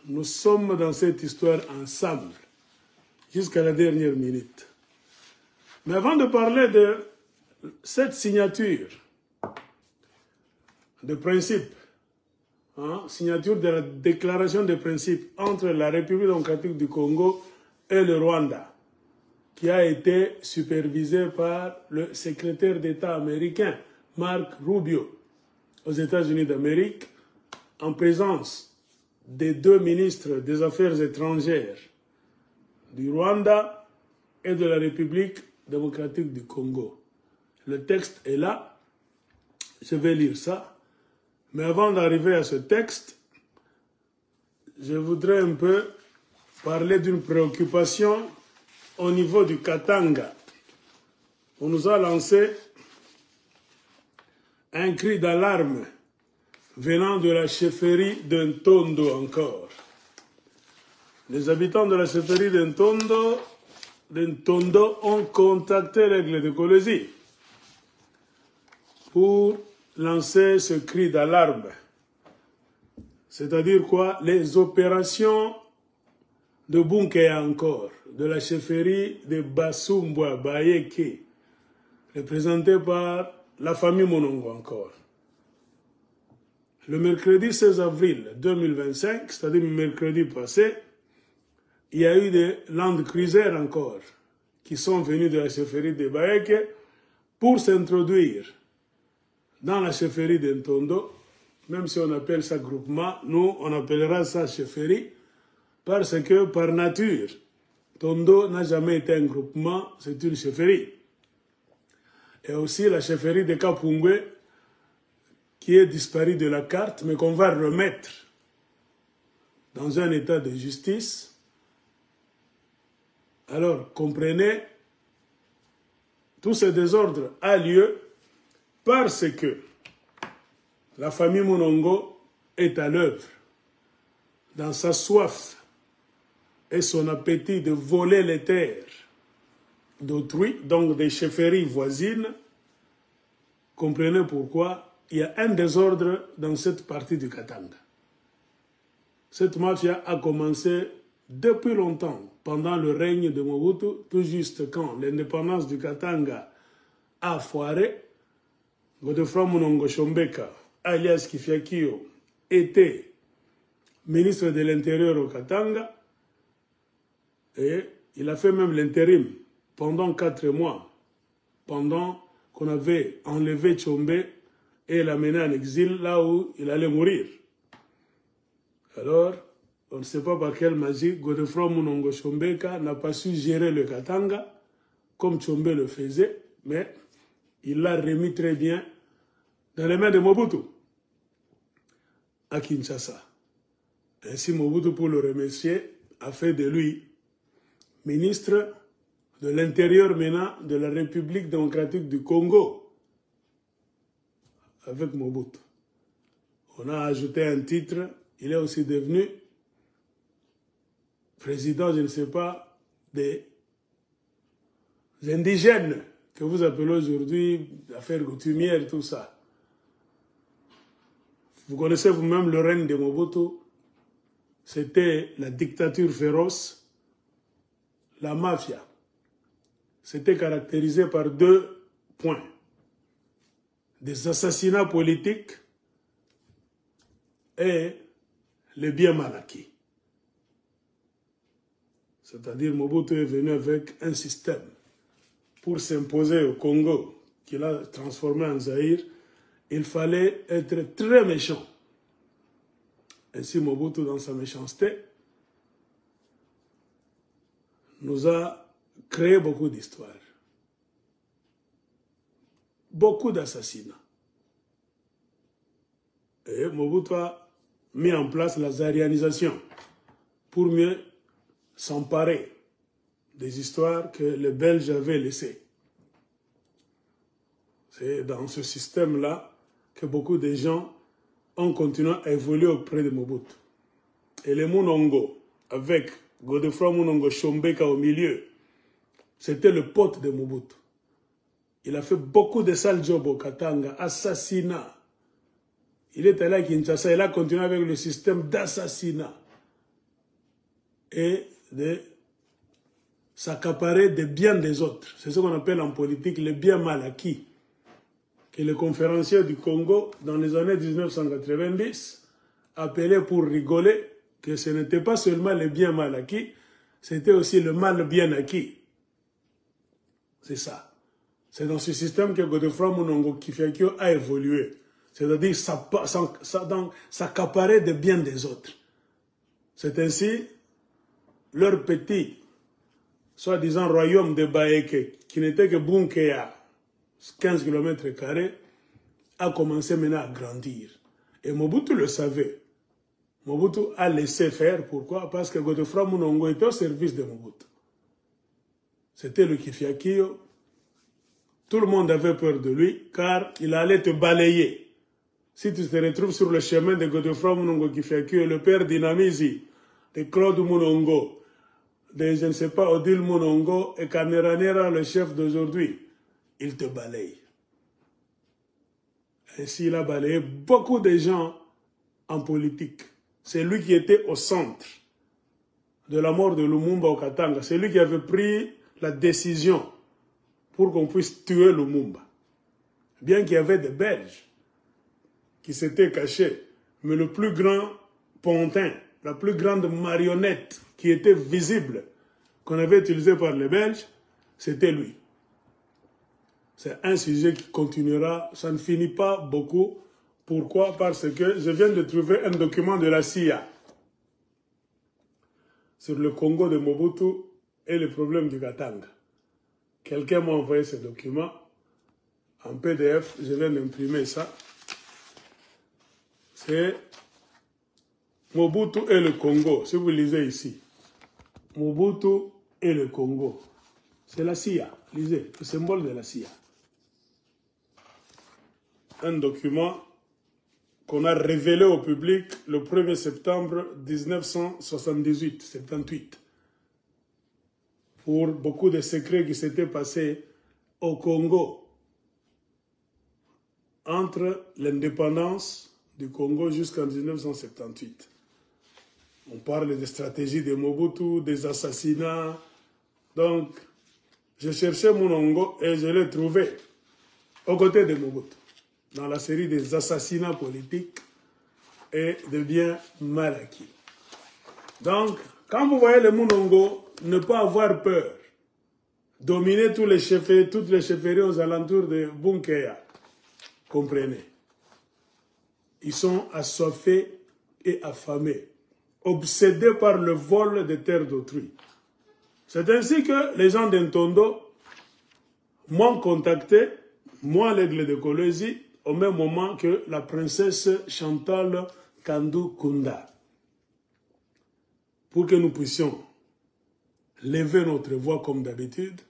Nous sommes dans cette histoire ensemble, jusqu'à la dernière minute. Mais avant de parler de cette signature de principe, signature de la déclaration de principe entre la République démocratique du Congo et le Rwanda, qui a été supervisée par le secrétaire d'État américain, Mark Rubio, aux États-Unis d'Amérique, en présence des deux ministres des Affaires étrangères du Rwanda et de la République démocratique du Congo. Le texte est là, je vais lire ça. Mais avant d'arriver à ce texte, je voudrais un peu parler d'une préoccupation au niveau du Katanga. On nous a lancé un cri d'alarme venant de la chefferie d'Ntondo encore. Les habitants de la chefferie d'Ntondo ont contacté l'Aigle de Colosie pour lancer ce cri d'alarme. C'est-à-dire quoi? Les opérations de Bunkea encore, de la chefferie de Basumbwa Bayeke, représentée par la famille Monongo encore. Le mercredi 16 avril 2025, c'est-à-dire le mercredi passé, il y a eu des Land Cruisers encore qui sont venus de la chefferie de Bayeke pour s'introduire dans la chefferie d'Ntondo, même si on appelle ça groupement, nous on appellera ça chefferie, parce que par nature, Tondo n'a jamais été un groupement, c'est une chefferie. Et aussi la chefferie de Kapungwe, qui est disparue de la carte, mais qu'on va remettre dans un état de justice. Alors, comprenez, tout ce désordre a lieu parce que la famille Monongo est à l'œuvre dans sa soif et son appétit de voler les terres d'autrui, donc des chefferies voisines. Comprenez pourquoi il y a un désordre dans cette partie du Katanga. Cette mafia a commencé depuis longtemps, pendant le règne de Mobutu, tout juste quand l'indépendance du Katanga a foiré. Godefroid Munongo Shombeka, alias Kifiakio, était ministre de l'Intérieur au Katanga et il a fait même l'intérim pendant 4 mois, pendant qu'on avait enlevé Tchombe et l'amené en exil là où il allait mourir. Alors, on ne sait pas par quelle magie, Godefroid Munongo Shombeka n'a pas su gérer le Katanga comme Tchombe le faisait, mais il l'a remis très bien dans les mains de Mobutu à Kinshasa. Ainsi, Mobutu, pour le remercier, a fait de lui ministre de l'Intérieur maintenant de la République démocratique du Congo avec Mobutu. On a ajouté un titre, il est aussi devenu président, je ne sais pas, des indigènes que vous appelez aujourd'hui affaires coutumières et tout ça. Vous connaissez vous-même le règne de Mobutu, c'était la dictature féroce, la mafia. C'était caractérisé par 2 points. Des assassinats politiques et les biens mal acquis. C'est-à-dire Mobutu est venu avec un système pour s'imposer au Congo, qu'il a transformé en Zaïre. Il fallait être très méchant. Ainsi Mobutu, dans sa méchanceté, nous a créé beaucoup d'histoires. Beaucoup d'assassinats. Et Mobutu a mis en place la zaïrianisation pour mieux s'emparer des histoires que les Belges avaient laissées. C'est dans ce système-là que beaucoup de gens ont continué à évoluer auprès de Mobutu. Et les Munongo, avec Godefroid Munongo Shombeka au milieu, c'était le pote de Mobutu. Il a fait beaucoup de sales jobs au Katanga, assassinats. Il est allé à Kinshasa, il a continué avec le système d'assassinat. et de s'accaparer des biens des autres. C'est ce qu'on appelle en politique le bien mal acquis. Que le conférencier du Congo, dans les années 1990, appelait pour rigoler que ce n'était pas seulement le bien mal acquis, c'était aussi le mal bien acquis. C'est ça. C'est dans ce système que Godefroid Monongo Kifeakio a évolué. C'est-à-dire s'accaparer des biens des autres. C'est ainsi leur petit, soi-disant, royaume de Baeke, qui n'était que Bunkeya, 15 km², a commencé maintenant à grandir. Et Mobutu le savait. Mobutu a laissé faire. Pourquoi? Parce que Godefroid Monongo était au service de Mobutu. C'était le Kifeakio. Tout le monde avait peur de lui, car il allait te balayer. Si tu te retrouves sur le chemin de Godefroid Monongo Kifeakio, le père Dinamizi, de Claude Monongo, de, je ne sais pas, Odile Monongo et Kaneranera, le chef d'aujourd'hui, il te balaye. Ainsi, il a balayé beaucoup de gens en politique. C'est lui qui était au centre de la mort de Lumumba au Katanga. C'est lui qui avait pris la décision pour qu'on puisse tuer Lumumba. Bien qu'il y avait des Belges qui s'étaient cachés, mais le plus grand pontin, la plus grande marionnette qui était visible, qu'on avait utilisée par les Belges, c'était lui. C'est un sujet qui continuera, ça ne finit pas beaucoup. Pourquoi? Parce que je viens de trouver un document de la CIA sur le Congo de Mobutu et le problème du Katanga. Quelqu'un m'a envoyé ce document en PDF, je viens d'imprimer ça. C'est Mobutu et le Congo, si vous lisez ici. Mobutu et le Congo. C'est la CIA, lisez, le symbole de la CIA. Un document qu'on a révélé au public le 1er septembre 1978, 78. Pour beaucoup de secrets qui s'étaient passés au Congo entre l'indépendance du Congo jusqu'en 1978. On parle des stratégies de Mobutu, des assassinats. Donc, je cherchais Monongo et je l'ai trouvé aux côtés de Mobutu, dans la série des assassinats politiques et des biens mal acquis. Donc, quand vous voyez le Monongo, ne pas avoir peur, dominer toutes les chefferies aux alentours de Bunkeya, comprenez. Ils sont assoiffés et affamés, obsédés par le vol des terres d'autrui. C'est ainsi que les gens d'Intondo m'ont contacté, moi l'aigle de Kolwezi, au même moment que la princesse Chantal Kandou Kunda, pour que nous puissions lever notre voix comme d'habitude.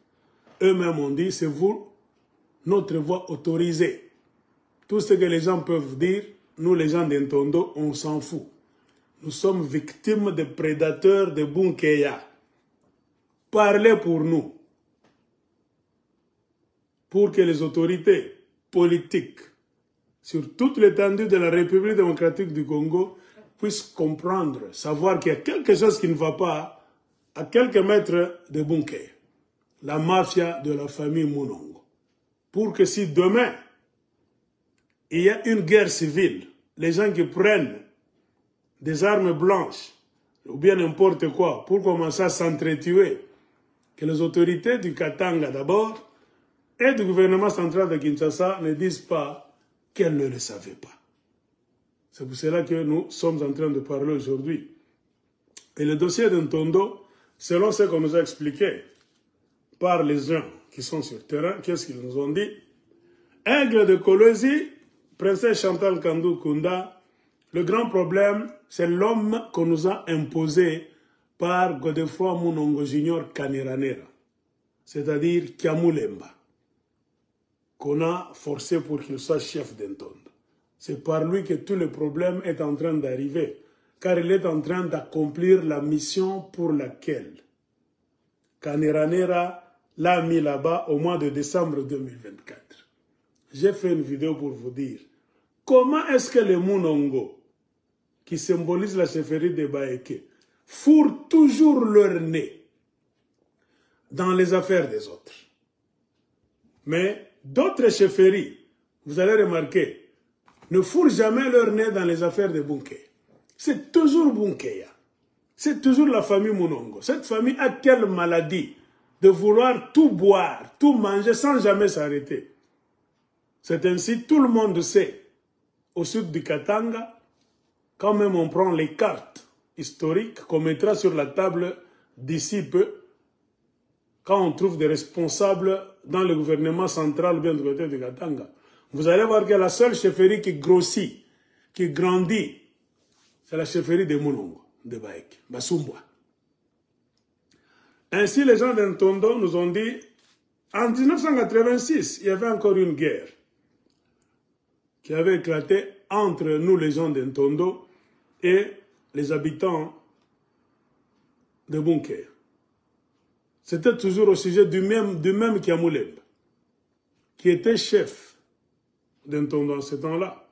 Eux-mêmes ont dit, c'est vous, notre voix autorisée. Tout ce que les gens peuvent dire, nous les gens d'Intondo, on s'en fout. Nous sommes victimes de prédateurs de Bunkeya. Parlez pour nous. Pour que les autorités politiques sur toute l'étendue de la République démocratique du Congo puissent comprendre, savoir qu'il y a quelque chose qui ne va pas à quelques mètres de Bunkeya, la mafia de la famille Monongo. Pour que si demain, il y a une guerre civile, les gens qui prennent des armes blanches, ou bien n'importe quoi, pour commencer à s'entretuer, que les autorités du Katanga d'abord, et du gouvernement central de Kinshasa ne disent pas qu'elles ne le savaient pas. C'est pour cela que nous sommes en train de parler aujourd'hui. Et le dossier d'Intondo, selon ce qu'on nous a expliqué par les gens qui sont sur le terrain, qu'est-ce qu'ils nous ont dit? Aigle de Kolwezi, princesse Chantal Kandou Kunda, le grand problème, c'est l'homme qu'on nous a imposé par Godefroid Monongo Junior Kaneranera, c'est-à-dire Kiamulemba, qu'on a forcé pour qu'il soit chef d'Intondo. C'est par lui que tout le problème est en train d'arriver, car il est en train d'accomplir la mission pour laquelle Kaneranera l'a mis là-bas au mois de décembre 2024. J'ai fait une vidéo pour vous dire comment est-ce que les Monongo, qui symbolisent la chefferie de Baeke, fourrent toujours leur nez dans les affaires des autres. Mais d'autres chefferies, vous allez remarquer, ne fourrent jamais leur nez dans les affaires de Bunke. C'est toujours Bunkeya. C'est toujours la famille Munongo. Cette famille a quelle maladie de vouloir tout boire, tout manger sans jamais s'arrêter. C'est ainsi, tout le monde sait, au sud du Katanga, quand même on prend les cartes historiques qu'on mettra sur la table d'ici peu, quand on trouve des responsables dans le gouvernement central, bien du côté du Katanga. Vous allez voir que la seule chefferie qui grossit, qui grandit, c'est la chefferie de Munongo, de Baek, Basumbwa. Ainsi, les gens d'Intondo nous ont dit, en 1986, il y avait encore une guerre qui avait éclaté entre nous, les gens d'Intondo, et les habitants de Bunker. C'était toujours au sujet du même Kiamoulemba, qui était chef d'Intondo en ce temps-là,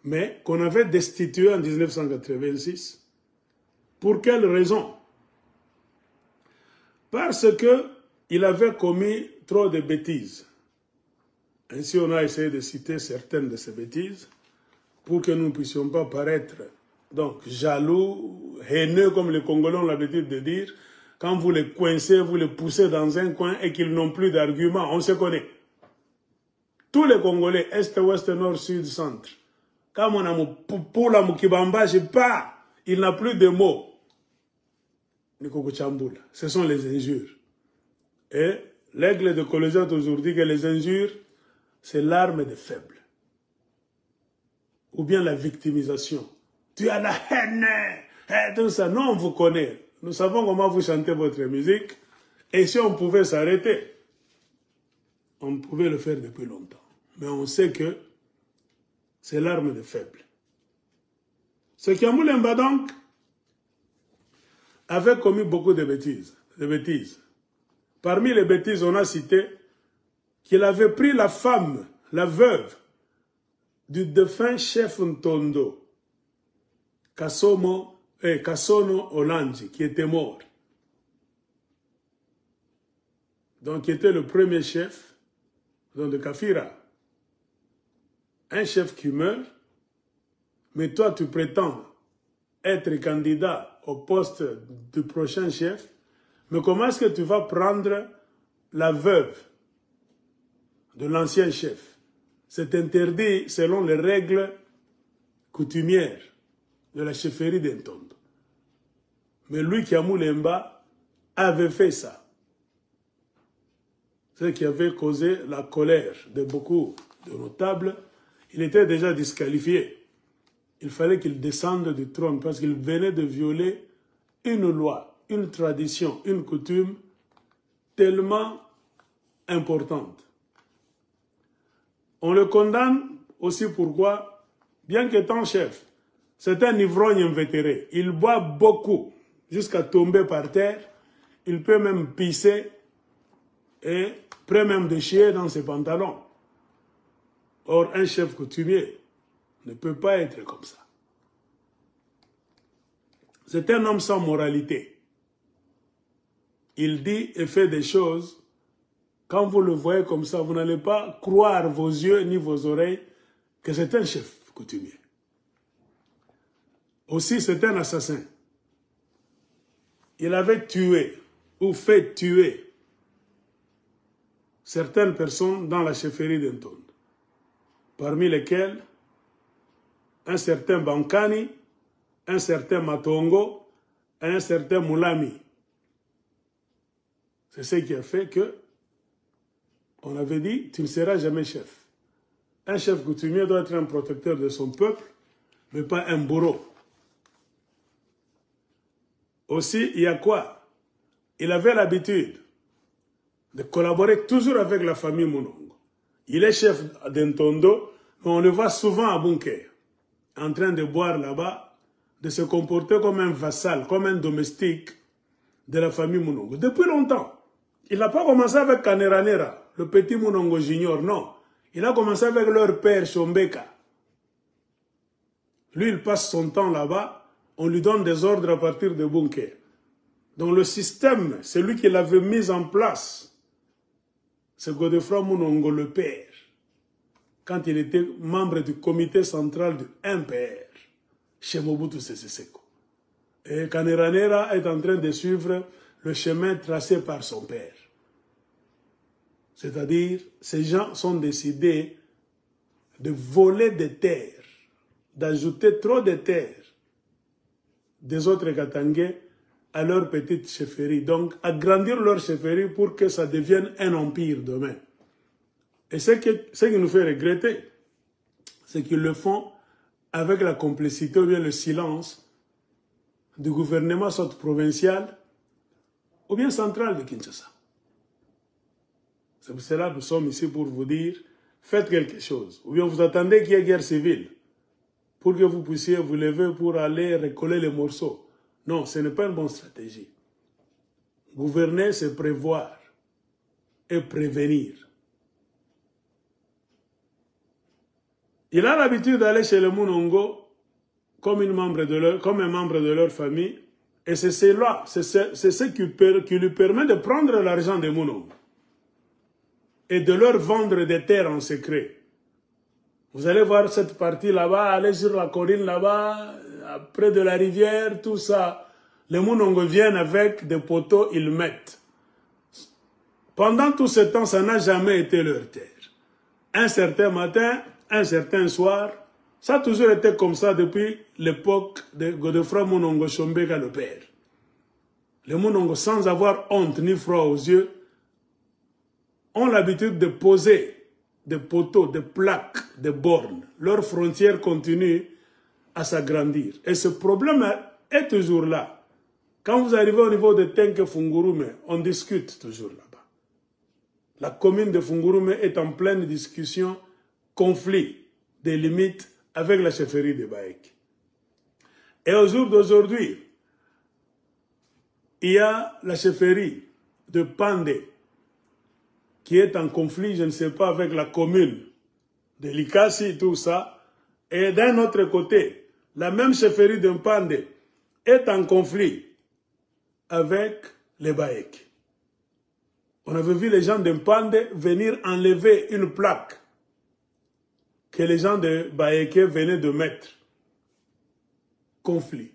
mais qu'on avait destitué en 1986. Pour quelle raison? Parce qu'il avait commis trop de bêtises. Ainsi, on a essayé de citer certaines de ces bêtises pour que nous ne puissions pas paraître donc jaloux, haineux, comme les Congolais ont l'habitude de dire. Quand vous les coincez, vous les poussez dans un coin et qu'ils n'ont plus d'arguments, on se connaît. Tous les Congolais, Est, Ouest, Nord, Sud, Centre, quand on a pour la Mukibamba, je pas, il n'a plus de mots. Ce sont les injures. Et l'aigle de Colosette aujourd'hui que les injures, c'est l'arme des faibles. Ou bien la victimisation. Tu as la haine. Tout ça. Non, on vous connaît. Nous savons comment vous chantez votre musique. Et si on pouvait s'arrêter, on pouvait le faire depuis longtemps. Mais on sait que c'est l'arme des faibles. Ce Kiamoulemba donc avait commis beaucoup de bêtises. Parmi les bêtises, on a cité qu'il avait pris la femme, la veuve, du défunt chef Ntondo, Kassono Olandji, qui était mort. Donc, qui était le premier chef de Kafira. Un chef qui meurt, mais toi, tu prétends être candidat au poste du prochain chef, mais comment est-ce que tu vas prendre la veuve de l'ancien chef? C'est interdit selon les règles coutumières de la chefferie d'Intondo. Mais lui, Kiamoulemba, avait fait ça. Ce qui avait causé la colère de beaucoup de notables. Il était déjà disqualifié. Il fallait qu'il descende du trône parce qu'il venait de violer une loi, une tradition, une coutume tellement importante. On le condamne aussi pourquoi, bien qu'étant chef, c'est un ivrogne invétéré. Il boit beaucoup jusqu'à tomber par terre. Il peut même pisser et peut même déchirer dans ses pantalons. Or, un chef coutumier ne peut pas être comme ça. C'est un homme sans moralité. Il dit et fait des choses. Quand vous le voyez comme ça, vous n'allez pas croire vos yeux ni vos oreilles que c'est un chef coutumier. Aussi, c'est un assassin. Il avait tué ou fait tuer certaines personnes dans la chefferie d'Intondo, parmi lesquelles un certain Bankani, un certain Matongo, et un certain Moulami. C'est ce qui a fait que on avait dit, tu ne seras jamais chef. Un chef coutumier doit être un protecteur de son peuple, mais pas un bourreau. Aussi, il y a quoi? Il avait l'habitude de collaborer toujours avec la famille Munongo. Il est chef d'Intondo, mais on le voit souvent à Bunker, en train de boire là-bas, de se comporter comme un vassal, comme un domestique de la famille Munongo. Depuis longtemps. Il n'a pas commencé avec Kaneranera, le petit Munongo Junior, non. Il a commencé avec leur père, Shombeka. Lui, il passe son temps là-bas on lui donne des ordres à partir de bunkers. Donc le système, c'est lui qui l'avait mis en place. C'est Godefroid Munongo, le père, quand il était membre du comité central du MPR, chez Mobutu Sese Seko. Et Kaneranera est en train de suivre le chemin tracé par son père. C'est-à-dire, ces gens sont décidés de voler des terres, d'ajouter trop de terres des autres Katangais à leur petite chefferie. Donc, agrandir leur chefferie pour que ça devienne un empire demain. Et ce qui nous fait regretter, c'est qu'ils le font avec la complicité ou bien le silence du gouvernement soit provincial ou bien central de Kinshasa. C'est pour cela que nous sommes ici pour vous dire, faites quelque chose. Ou bien vous attendez qu'il y ait guerre civile pour que vous puissiez vous lever pour aller recoller les morceaux. Non, ce n'est pas une bonne stratégie. Gouverner, c'est prévoir et prévenir. Il a l'habitude d'aller chez les Munongo comme un membre de leur famille, et c'est ce qui lui permet de prendre l'argent des Munongo et de leur vendre des terres en secret. Vous allez voir cette partie là-bas, aller sur la colline là-bas, près de la rivière, tout ça. Les Munongo viennent avec des poteaux, ils mettent. Pendant tout ce temps, ça n'a jamais été leur terre. Un certain matin, un certain soir, ça a toujours été comme ça depuis l'époque de Godefroid Munongo Shombeka le père. Les Munongo, sans avoir honte ni froid aux yeux, ont l'habitude de poser des poteaux, des plaques, des bornes. Leur frontière continue à s'agrandir. Et ce problème est toujours là. Quand vous arrivez au niveau de Tenke Fungurume, on discute toujours là-bas. La commune de Fungurume est en pleine discussion, conflit des limites avec la chefferie de Baek. Et au jour d'aujourd'hui, il y a la chefferie de Pandé qui est en conflit, je ne sais pas, avec la commune de Likasi, tout ça. Et d'un autre côté, la même chefferie de Pandé est en conflit avec les Baek. On avait vu les gens de Pandé venir enlever une plaque que les gens de Baeke venaient de mettre. Conflit.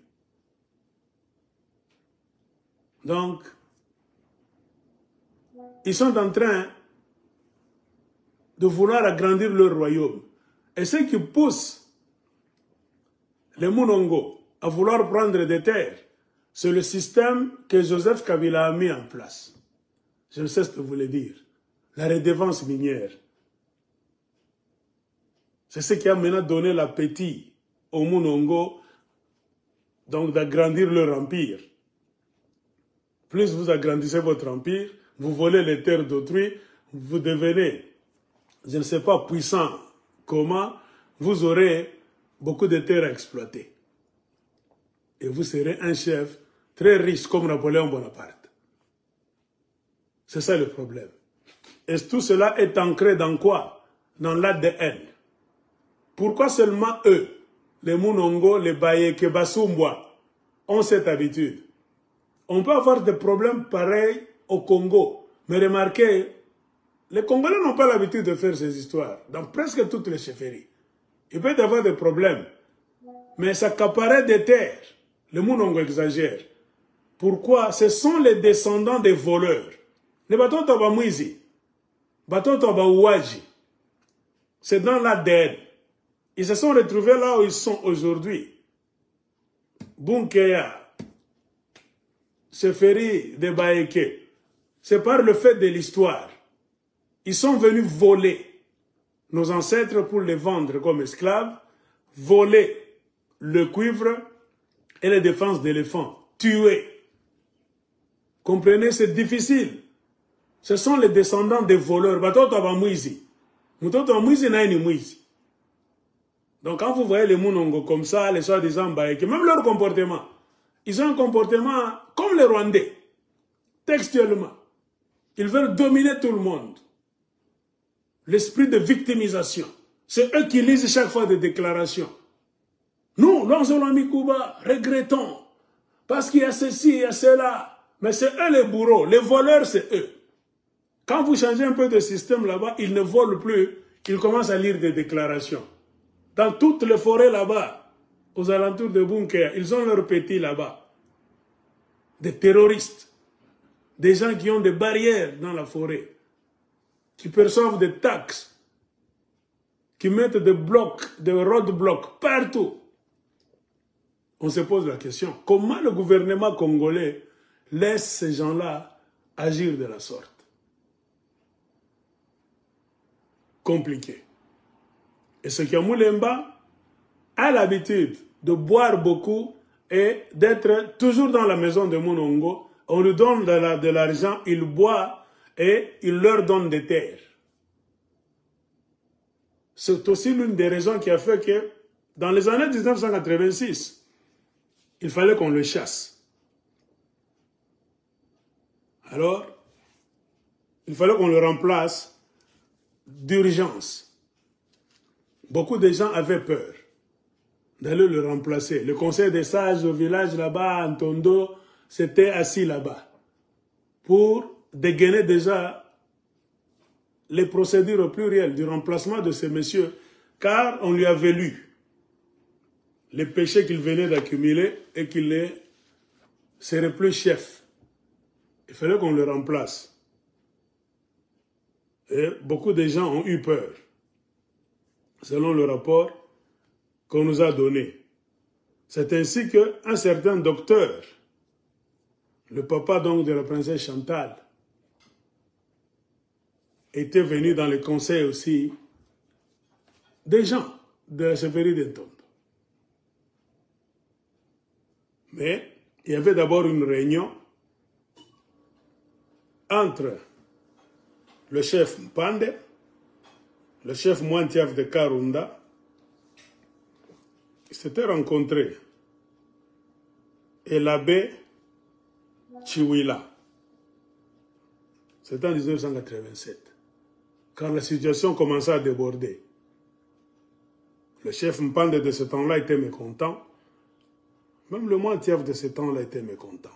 Donc, ils sont en train de vouloir agrandir leur royaume. Et ce qui pousse les Munongo à vouloir prendre des terres, c'est le système que Joseph Kabila a mis en place. Je ne sais ce que vous voulez dire. La redevance minière. C'est ce qui a maintenant donné l'appétit aux Munongo donc d'agrandir leur empire. Plus vous agrandissez votre empire, vous volez les terres d'autrui, vous devenez, je ne sais pas, puissant. Comment? Vous aurez beaucoup de terres à exploiter. Et vous serez un chef très riche comme Napoléon Bonaparte. C'est ça le problème. Et tout cela est ancré dans quoi? Dans l'ADN. Pourquoi seulement eux, les Munongo, les Bayeke, Basumbois, ont cette habitude? On peut avoir des problèmes pareils au Congo. Mais remarquez, les Congolais n'ont pas l'habitude de faire ces histoires. Dans presque toutes les chefferies. Il peut y avoir des problèmes. Mais s'accaparer des terres, les Munongo exagèrent. Pourquoi? Ce sont les descendants des voleurs. Les bâtons Tabamouizi, bâtons Tabawouaji. C'est dans l'ADN. Ils se sont retrouvés là où ils sont aujourd'hui. Bunkeya, chefferie de Baeke. C'est par le fait de l'histoire. Ils sont venus voler nos ancêtres pour les vendre comme esclaves, voler le cuivre et les défenses d'éléphants, tuer. Comprenez, c'est difficile. Ce sont les descendants des voleurs. Batoto Abamouizi. Mutoto Abamouizi naini Mouizi. Donc quand vous voyez les Munongo comme ça, les soi-disant Baeke, même leur comportement, ils ont un comportement comme les Rwandais, textuellement. Ils veulent dominer tout le monde. L'esprit de victimisation. C'est eux qui lisent chaque fois des déclarations. Nous, lorsqu'on a mis Cuba, regrettons. Parce qu'il y a ceci, il y a cela. Mais c'est eux les bourreaux. Les voleurs, c'est eux. Quand vous changez un peu de système là-bas, ils ne volent plus. Ils commencent à lire des déclarations. Dans toutes les forêts là-bas, aux alentours de Bunker, ils ont leurs petits là-bas. Des terroristes. Des gens qui ont des barrières dans la forêt. Qui perçoivent des taxes. Qui mettent des blocs, des roadblocks partout. On se pose la question, comment le gouvernement congolais laisse ces gens-là agir de la sorte? Compliqué. Et ce que Moulemba a l'habitude de boire beaucoup et d'être toujours dans la maison de Monongo. On lui donne de l'argent, il boit et il leur donne des terres. C'est aussi l'une des raisons qui a fait que dans les années 1986, il fallait qu'on le chasse. Alors, il fallait qu'on le remplace d'urgence. Beaucoup de gens avaient peur d'aller le remplacer. Le conseil des sages au village là-bas, à Ntondo, s'était assis là-bas pour dégainer déjà les procédures plurielles du remplacement de ces messieurs, car on lui avait lu les péchés qu'il venait d'accumuler et qu'il ne serait plus chef. Il fallait qu'on le remplace. Et beaucoup de gens ont eu peur, selon le rapport qu'on nous a donné. C'est ainsi qu'un certain docteur, le papa donc de la princesse Chantal, était venu dans le conseil aussi des gens de la chefferie d'Ntondo. Mais il y avait d'abord une réunion entre le chef Mpande, le chef Mwantiaf de Karunda. Ils s'étaient rencontrés. Et l'abbé Chiwila. C'était en 1987. Quand la situation commençait à déborder. Le chef Mpande de ce temps-là était mécontent. Même le Mwantiaf de ce temps-là était mécontent.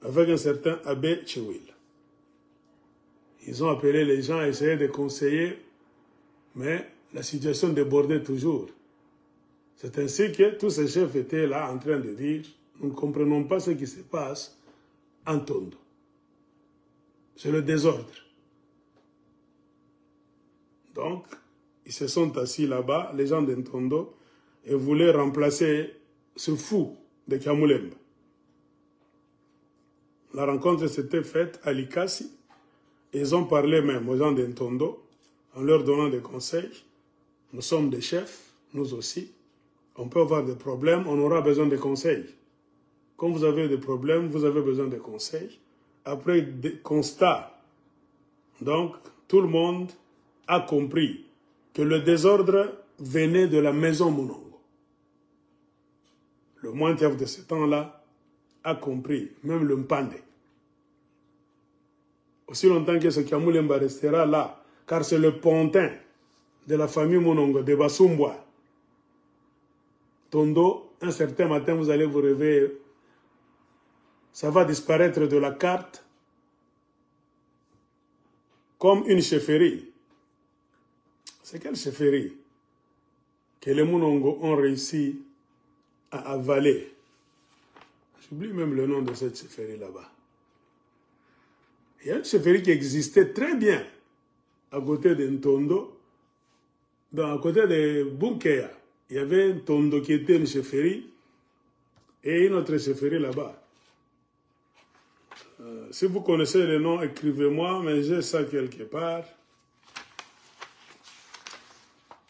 Avec un certain abbé Chiwil. Ils ont appelé les gens à essayer de conseiller, mais la situation débordait toujours. C'est ainsi que tous ces chefs étaient là en train de dire « Nous ne comprenons pas ce qui se passe en Ntondo. C'est le désordre. » Donc, ils se sont assis là-bas, les gens d'Ntondo, et voulaient remplacer ce fou de Kamoulemba. La rencontre s'était faite à Likasi. Ils ont parlé même aux gens d'Ntondo en leur donnant des conseils. Nous sommes des chefs, nous aussi. On peut avoir des problèmes, on aura besoin de conseils. Quand vous avez des problèmes, vous avez besoin de conseils. Après des constats, donc tout le monde a compris que le désordre venait de la maison Monongo. Le Mwantiaf de ce temps-là a compris, même le Mpande. Aussi longtemps que ce Kamoulemba restera là, car c'est le pontin de la famille Monongo, de Basumboa. Tondo, un certain matin, vous allez vous réveiller, ça va disparaître de la carte comme une chefferie. C'est quelle chefferie que les Monongo ont réussi à avaler? J'oublie même le nom de cette chefferie là-bas. Il y a une chefferie qui existait très bien à côté de Ntondo, à côté de Bunker. Il y avait un Ntondo qui était une chefferie et une autre chefferie là-bas. Si vous connaissez le nom, écrivez-moi, mais j'ai ça quelque part.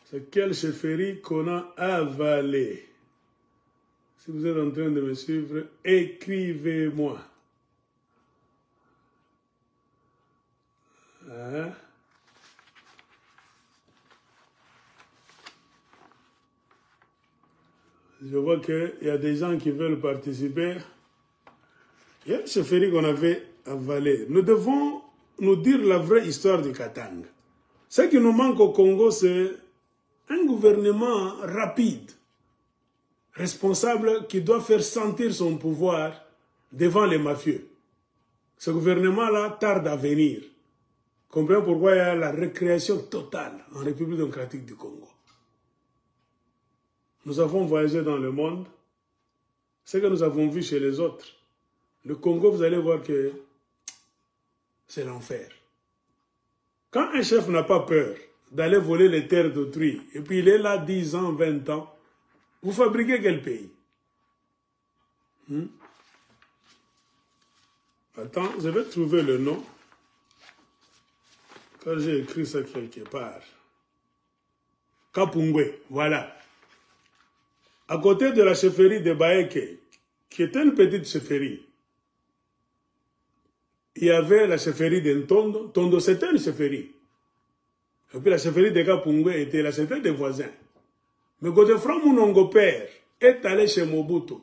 C'est quelle chefferie qu'on a avalée? Si vous êtes en train de me suivre, écrivez-moi. Hein? Je vois qu'il y a des gens qui veulent participer. Il y a une chefferie qu'on avait avalée. Nous devons nous dire la vraie histoire du Katanga. Ce qui nous manque au Congo, c'est un gouvernement rapide. responsable qui doit faire sentir son pouvoir devant les mafieux. Ce gouvernement-là tarde à venir. Comprenez pourquoi il y a la récréation totale en République démocratique du Congo. Nous avons voyagé dans le monde. Ce que nous avons vu chez les autres, le Congo, vous allez voir que c'est l'enfer. Quand un chef n'a pas peur d'aller voler les terres d'autrui, et puis il est là 10 ans, 20 ans, vous fabriquez quel pays? Attends, je vais trouver le nom. Quand j'ai écrit ça quelque part. Kapungwe, voilà. À côté de la chefferie de Baeke, qui était une petite chefferie, il y avait la chefferie d'Ntondo. Tondo, c'était une chefferie. Et puis la chefferie de Kapungwe était là, c'était des voisins. Mais Godefroid Munongo père est allé chez Mobutu.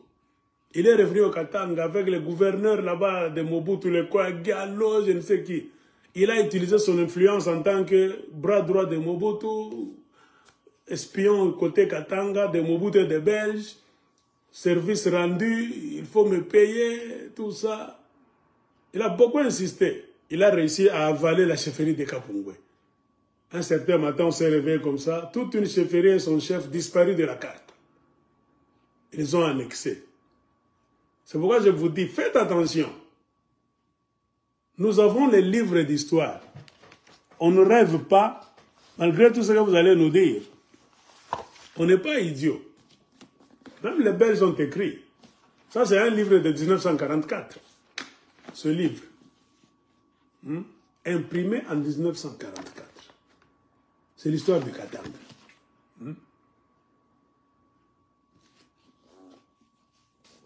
Il est revenu au Katanga avec le gouverneur là-bas de Mobutu, le Gallo, je ne sais qui. Il a utilisé son influence en tant que bras droit de Mobutu, espion côté Katanga, de Mobutu et des Belges, service rendu, il faut me payer, tout ça. Il a beaucoup insisté. Il a réussi à avaler la chefferie de Kapungwe. Un certain matin, on s'est réveillé comme ça. Toute une chefferie et son chef disparu de la carte. Ils ont annexé. C'est pourquoi je vous dis, faites attention. Nous avons les livres d'histoire. On ne rêve pas, malgré tout ce que vous allez nous dire. On n'est pas idiots. Même les Belges ont écrit. Ça, c'est un livre de 1944. Ce livre. Imprimé en 1944. C'est l'histoire du Katanga.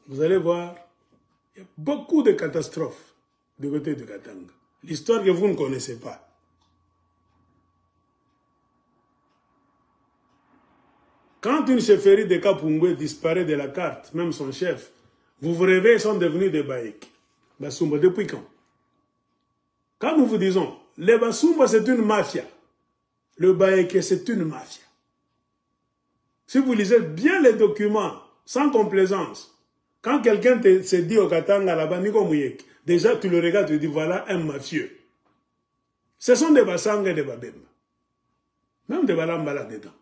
Vous allez voir, il y a beaucoup de catastrophes du côté du Katanga. L'histoire que vous ne connaissez pas. Quand une chefferie de Kapungwe disparaît de la carte, même son chef, vous vous réveillez, ils sont devenus des Baïk. Basumba, depuis quand? Quand nous vous disons, les Basumba c'est une mafia, le Baïk c'est une mafia. Si vous lisez bien les documents, sans complaisance, quand quelqu'un se dit au Katanga là-bas, déjà tu le regardes, tu te dis voilà un mafieux. Ce sont des Basanga et des Babemba. Même des Balambala dedans.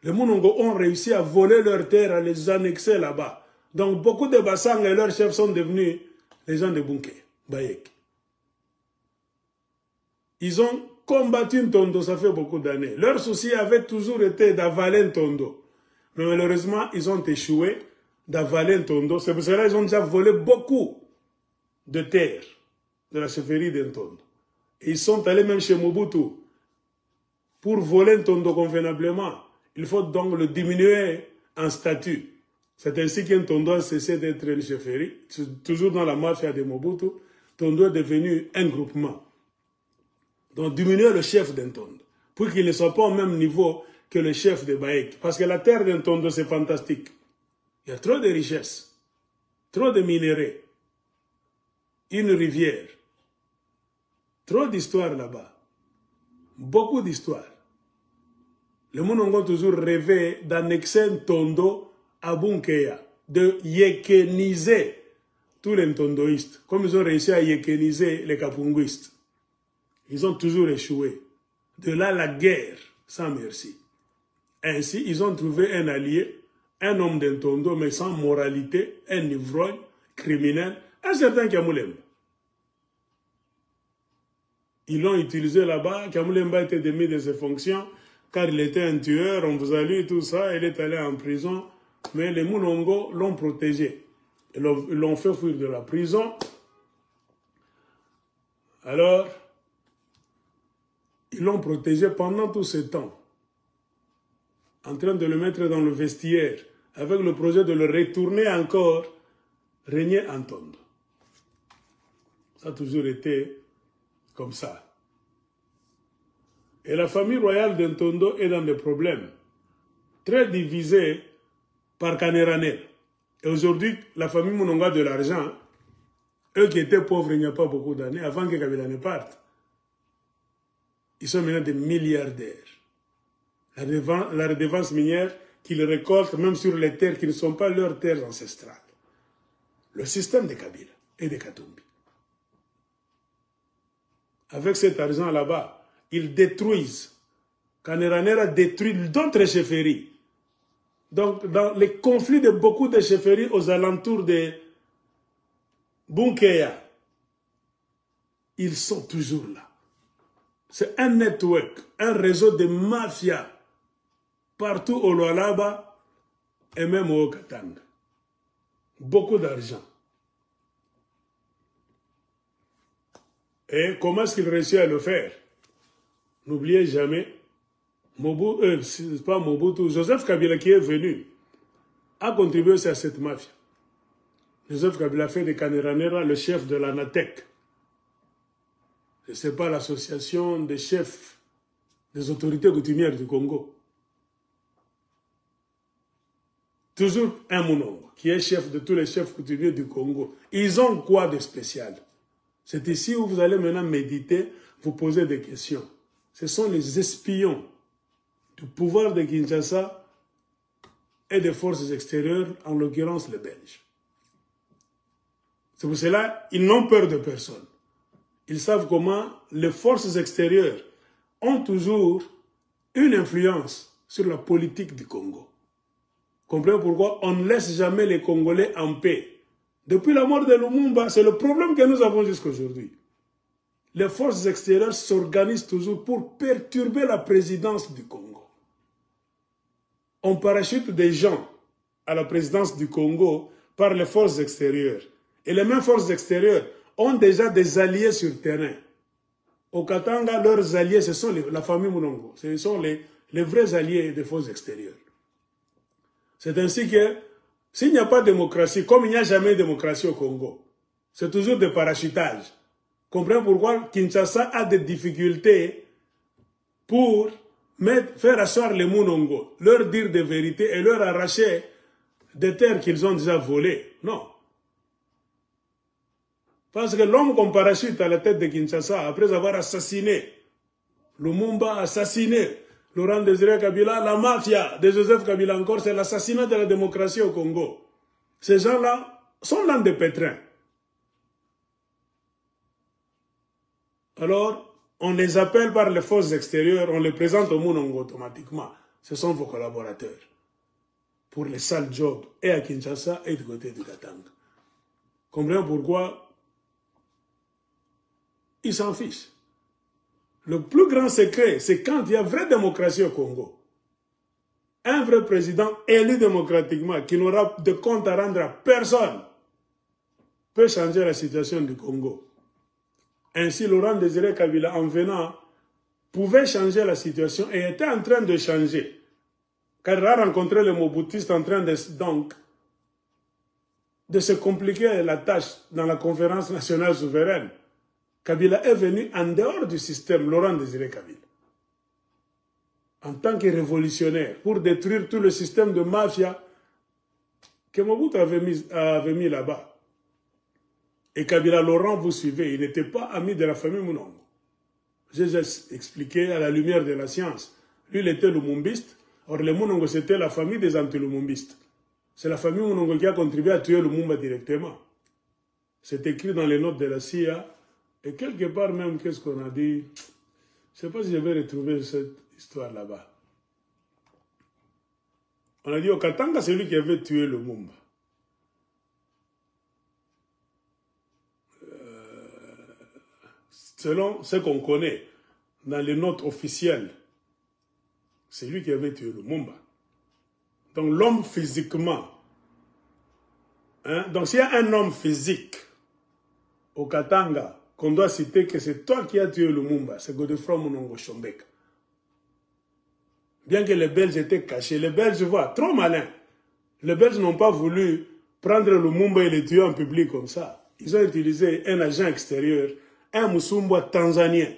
Les Mounongo ont réussi à voler leurs terres, à les annexer là-bas. Donc beaucoup de Basanga et leurs chefs sont devenus les gens de Bunké, Bayek. Ils ont combattu Ntondo, ça fait beaucoup d'années. Leur souci avait toujours été d'avaler Ntondo. Mais malheureusement, ils ont échoué d'avaler Ntondo. C'est pour cela qu'ils ont déjà volé beaucoup de terres de la chefferie de Ntondo. Et ils sont allés même chez Mobutu pour voler Ntondo convenablement. Il faut donc le diminuer en statut. C'est ainsi qu'Ntondo a cessé d'être une chefferie. Toujours dans la mafia de Mobutu, Ntondo est devenu un groupement. Donc diminuer le chef d'Ntondo, pour qu'il ne soit pas au même niveau que le chef de Baïk. Parce que la terre d'Ntondo, c'est fantastique. Il y a trop de richesses, trop de minéraux, une rivière, trop d'histoires là-bas, beaucoup d'histoires. Les gens ont toujours rêvé d'annexer Ntondo à Bunkeya, de yékéniser tous les Ntondoïstes, comme ils ont réussi à yékéniser les Kapunguistes. Ils ont toujours échoué. De là, la guerre, sans merci. Ainsi, ils ont trouvé un allié, un homme d'Ntondo, mais sans moralité, un ivrogne, criminel, un certain Kamoulemba. Ils l'ont utilisé là-bas. Kamoulemba était démis de ses fonctions, car il était un tueur, on vous a lu tout ça, il est allé en prison, mais les Mounongo l'ont protégé. Ils l'ont fait fuir de la prison. Alors, ils l'ont protégé pendant tout ce temps, en train de le mettre dans le vestiaire, avec le projet de le retourner encore, régner en Ntondo. Ça a toujours été comme ça. Et la famille royale d'Ntondo est dans des problèmes, très divisée par Kaneranel. Et aujourd'hui, la famille Mounongo a de l'argent. Eux qui étaient pauvres il n'y a pas beaucoup d'années, avant que Kabila ne parte. Ils sont maintenant des milliardaires. La redevance minière qu'ils récoltent même sur les terres qui ne sont pas leurs terres ancestrales. Le système de Kabila et de Katumbi. Avec cet argent là-bas, ils détruisent. Kaneranera détruit d'autres chefferies. Donc, dans les conflits de beaucoup de chefferies aux alentours de Bunkeya, ils sont toujours là. C'est un network, un réseau de mafia partout au Lualaba et même au Katanga. Beaucoup d'argent. Et comment est-ce qu'il réussit à le faire? N'oubliez jamais, c'est pas Mobutu, Joseph Kabila qui est venu a contribué aussi à cette mafia. Joseph Kabila fait de Kaneranera le chef de l'ANATEC. Ce n'est pas l'association des chefs des autorités coutumières du Congo. Toujours un Monongo, qui est chef de tous les chefs coutumiers du Congo. Ils ont quoi de spécial? C'est ici où vous allez maintenant méditer, vous poser des questions. Ce sont les espions du pouvoir de Kinshasa et des forces extérieures, en l'occurrence les Belges. C'est pour cela qu'ils n'ont peur de personne. Ils savent comment les forces extérieures ont toujours une influence sur la politique du Congo. Comprenez pourquoi on ne laisse jamais les Congolais en paix. Depuis la mort de Lumumba, c'est le problème que nous avons jusqu'à aujourd'hui. Les forces extérieures s'organisent toujours pour perturber la présidence du Congo. On parachute des gens à la présidence du Congo par les forces extérieures. Et les mêmes forces extérieures ont déjà des alliés sur terrain. Au Katanga, leurs alliés, ce sont la famille Monongo. Ce sont les vrais alliés des forces extérieures. C'est ainsi que, s'il n'y a pas de démocratie, comme il n'y a jamais de démocratie au Congo, c'est toujours des parachutages. Comprenez pourquoi Kinshasa a des difficultés pour faire asseoir les Monongo, leur dire des vérités et leur arracher des terres qu'ils ont déjà volées. Non. Parce que l'homme qu'on parachute à la tête de Kinshasa, après avoir assassiné Lumumba, assassiné Laurent Désiré Kabila, la mafia de Joseph Kabila encore, c'est l'assassinat de la démocratie au Congo. Ces gens-là sont l'un des pétrins. Alors, on les appelle par les forces extérieures, on les présente au Monongo automatiquement. Ce sont vos collaborateurs. Pour les sales jobs, et à Kinshasa, et du côté du Katanga. Comprenez pourquoi ils s'en fichent. Le plus grand secret, c'est quand il y a vraie démocratie au Congo. Un vrai président élu démocratiquement, qui n'aura de compte à rendre à personne, peut changer la situation du Congo. Ainsi, Laurent Désiré Kabila, en venant, pouvait changer la situation et était en train de changer. Car il a rencontré les Mobutistes en train de se compliquer la tâche dans la conférence nationale souveraine. Kabila est venu en dehors du système, Laurent Désiré Kabila, en tant que révolutionnaire, pour détruire tout le système de mafia que Mobutu avait mis là-bas. Et Kabila Laurent, vous suivez, il n'était pas ami de la famille Monongo. J'ai déjà expliqué à la lumière de la science. Lui, il était lumumbiste. Or, les Monongo, c'était la famille des anti-lumumbistes. C'est la famille Monongo qui a contribué à tuer Lumumba directement. C'est écrit dans les notes de la CIA. Et quelque part même, qu'est-ce qu'on a dit? Je ne sais pas si je vais retrouver cette histoire là-bas. On a dit au Katanga, c'est lui qui avait tué Lumumba. Selon ce qu'on connaît dans les notes officielles, c'est lui qui avait tué Lumumba. Donc l'homme physiquement, donc s'il y a un homme physique au Katanga, qu'on doit citer que c'est toi qui as tué Lumumba, c'est Godefroid Monongo Chombeka. Bien que les Belges étaient cachés, les Belges voient, trop malins. Les Belges n'ont pas voulu prendre Lumumba et le tuer en public comme ça. Ils ont utilisé un agent extérieur, un Musumba tanzanien,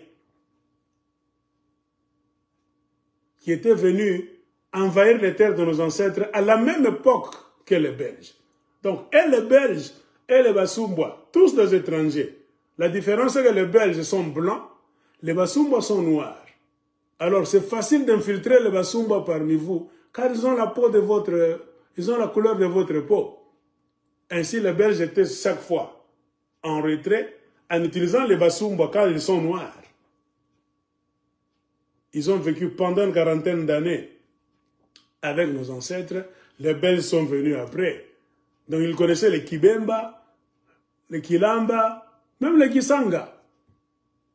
qui était venu envahir les terres de nos ancêtres à la même époque que les Belges. Donc, et les Belges et les Basumba, tous des étrangers. La différence est que les Belges sont blancs, les Basumba sont noirs. Alors c'est facile d'infiltrer les Basumba parmi vous car ils ont la peau de votre... Ils ont la couleur de votre peau. Ainsi, les Belges étaient chaque fois en retrait en utilisant les Basumba car ils sont noirs. Ils ont vécu pendant une quarantaine d'années avec nos ancêtres. Les Belges sont venus après. Donc ils connaissaient les Kibemba, les Kilamba, même les Kisanga.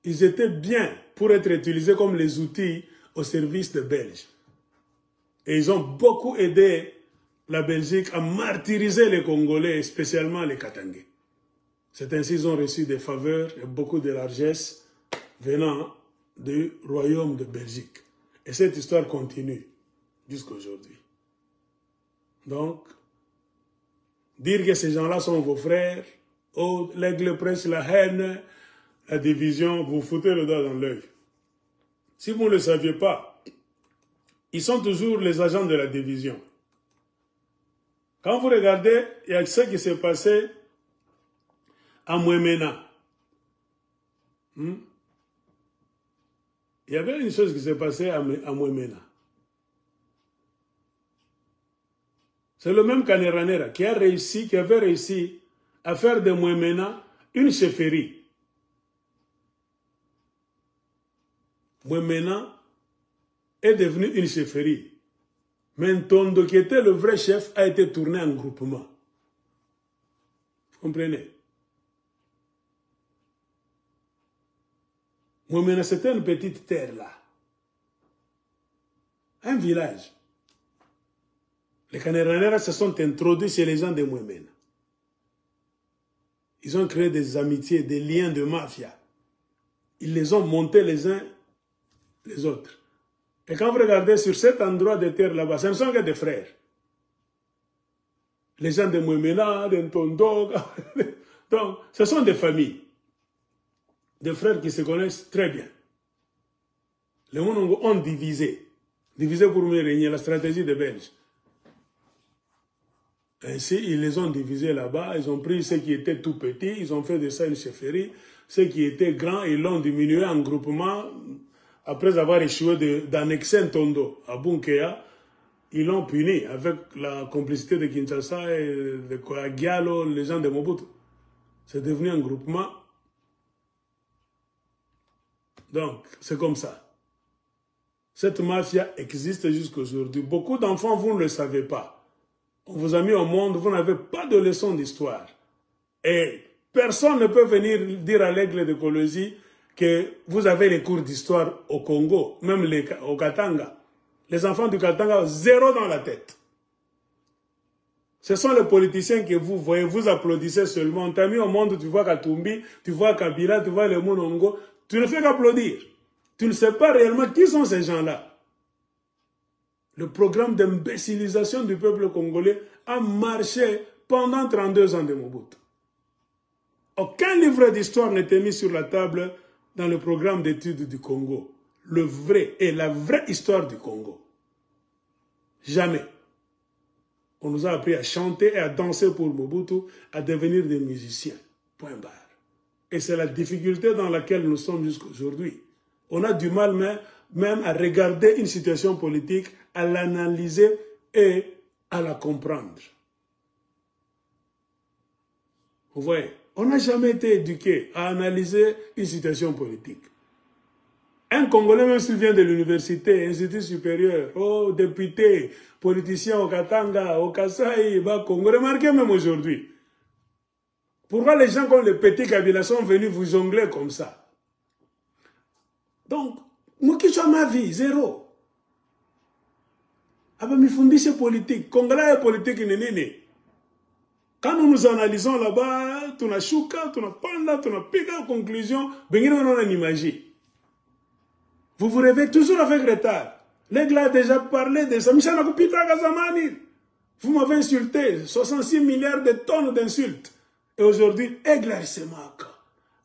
Ils étaient bien pour être utilisés comme les outils au service des Belges. Et ils ont beaucoup aidé la Belgique à martyriser les Congolais, spécialement les Katangais. C'est ainsi qu'ils ont reçu des faveurs et beaucoup de largesses venant du royaume de Belgique. Et cette histoire continue jusqu'à aujourd'hui. Donc, dire que ces gens-là sont vos frères, oh, l'aigle presse la haine, la division, vous foutez le doigt dans l'œil. Si vous ne le saviez pas, ils sont toujours les agents de la division. Quand vous regardez, il y a ce qui s'est passé à Mouemena. Il y avait une chose qui s'est passée à Mouemena. C'est le même Kaneranera qui avait réussi à faire de Mouemena une chefferie. Mouemena est devenu une chefferie. Mais Ntondo, qui était le vrai chef, a été tourné en groupement. Vous comprenez? Mouemena, c'était une petite terre là. Un village. Les Kaneranera se sont introduits chez les gens de Mouemena. Ils ont créé des amitiés, des liens de mafia. Ils les ont montés les uns les autres. Et quand vous regardez sur cet endroit de terre là-bas, ce ne sont que des frères. Les gens de Mouemena, de Ntondo. Donc, ce sont des familles. Des frères qui se connaissent très bien. Les Monongo ont divisé. Divisé pour mieux régner, la stratégie des Belges. Ainsi, ils les ont divisés là-bas. Ils ont pris ceux qui étaient tout petits. Ils ont fait de ça une chefferie. Ceux qui étaient grands, ils l'ont diminué en groupement. Après avoir échoué d'annexer Ntondo à Bunkea, ils l'ont puni avec la complicité de Kinshasa et de Koagialo, les gens de Mobutu. C'est devenu un groupement. Donc, c'est comme ça. Cette mafia existe jusqu'à aujourd'hui. Beaucoup d'enfants, vous ne le savez pas. On vous a mis au monde, vous n'avez pas de leçon d'histoire. Et personne ne peut venir dire à l'aigle de Kolosi que vous avez les cours d'histoire au Congo, même au Katanga. Les enfants du Katanga, zéro dans la tête. Ce sont les politiciens que vous voyez, vous applaudissez seulement. On t'a mis au monde, tu vois Katumbi, tu vois Kabila, tu vois les Monongo. Tu ne fais qu'applaudir. Tu ne sais pas réellement qui sont ces gens-là. Le programme d'imbécilisation du peuple congolais a marché pendant 32 ans de Mobutu. Aucun livre d'histoire n'était mis sur la table dans le programme d'études du Congo. Le vrai et la vraie histoire du Congo. Jamais. On nous a appris à chanter et à danser pour Mobutu, à devenir des musiciens. Point barre. Et c'est la difficulté dans laquelle nous sommes jusqu'à aujourd'hui. On a du mal même à regarder une situation politique, à l'analyser et à la comprendre. Vous voyez, on n'a jamais été éduqué à analyser une situation politique. Un Congolais, même s'il vient de l'université, institut supérieur, oh, député, politicien au Katanga, au Kasaï, Congo, remarquez même aujourd'hui. Pourquoi les gens comme les petits Kabila sont venus vous jongler comme ça? Donc, moi qui suis ma vie, zéro. Aba mi fundishe politique. Congolais politique n'est. Quand nous analysons là-bas, tu n'as chouka, tu n'as panda, tu n'as piqué en conclusion, ben on a une image. Vous vous réveillez toujours avec retard. L'aigle a déjà parlé de ça. Vous m'avez insulté. 66 milliards de tonnes d'insultes. Et aujourd'hui, aigle a semaka.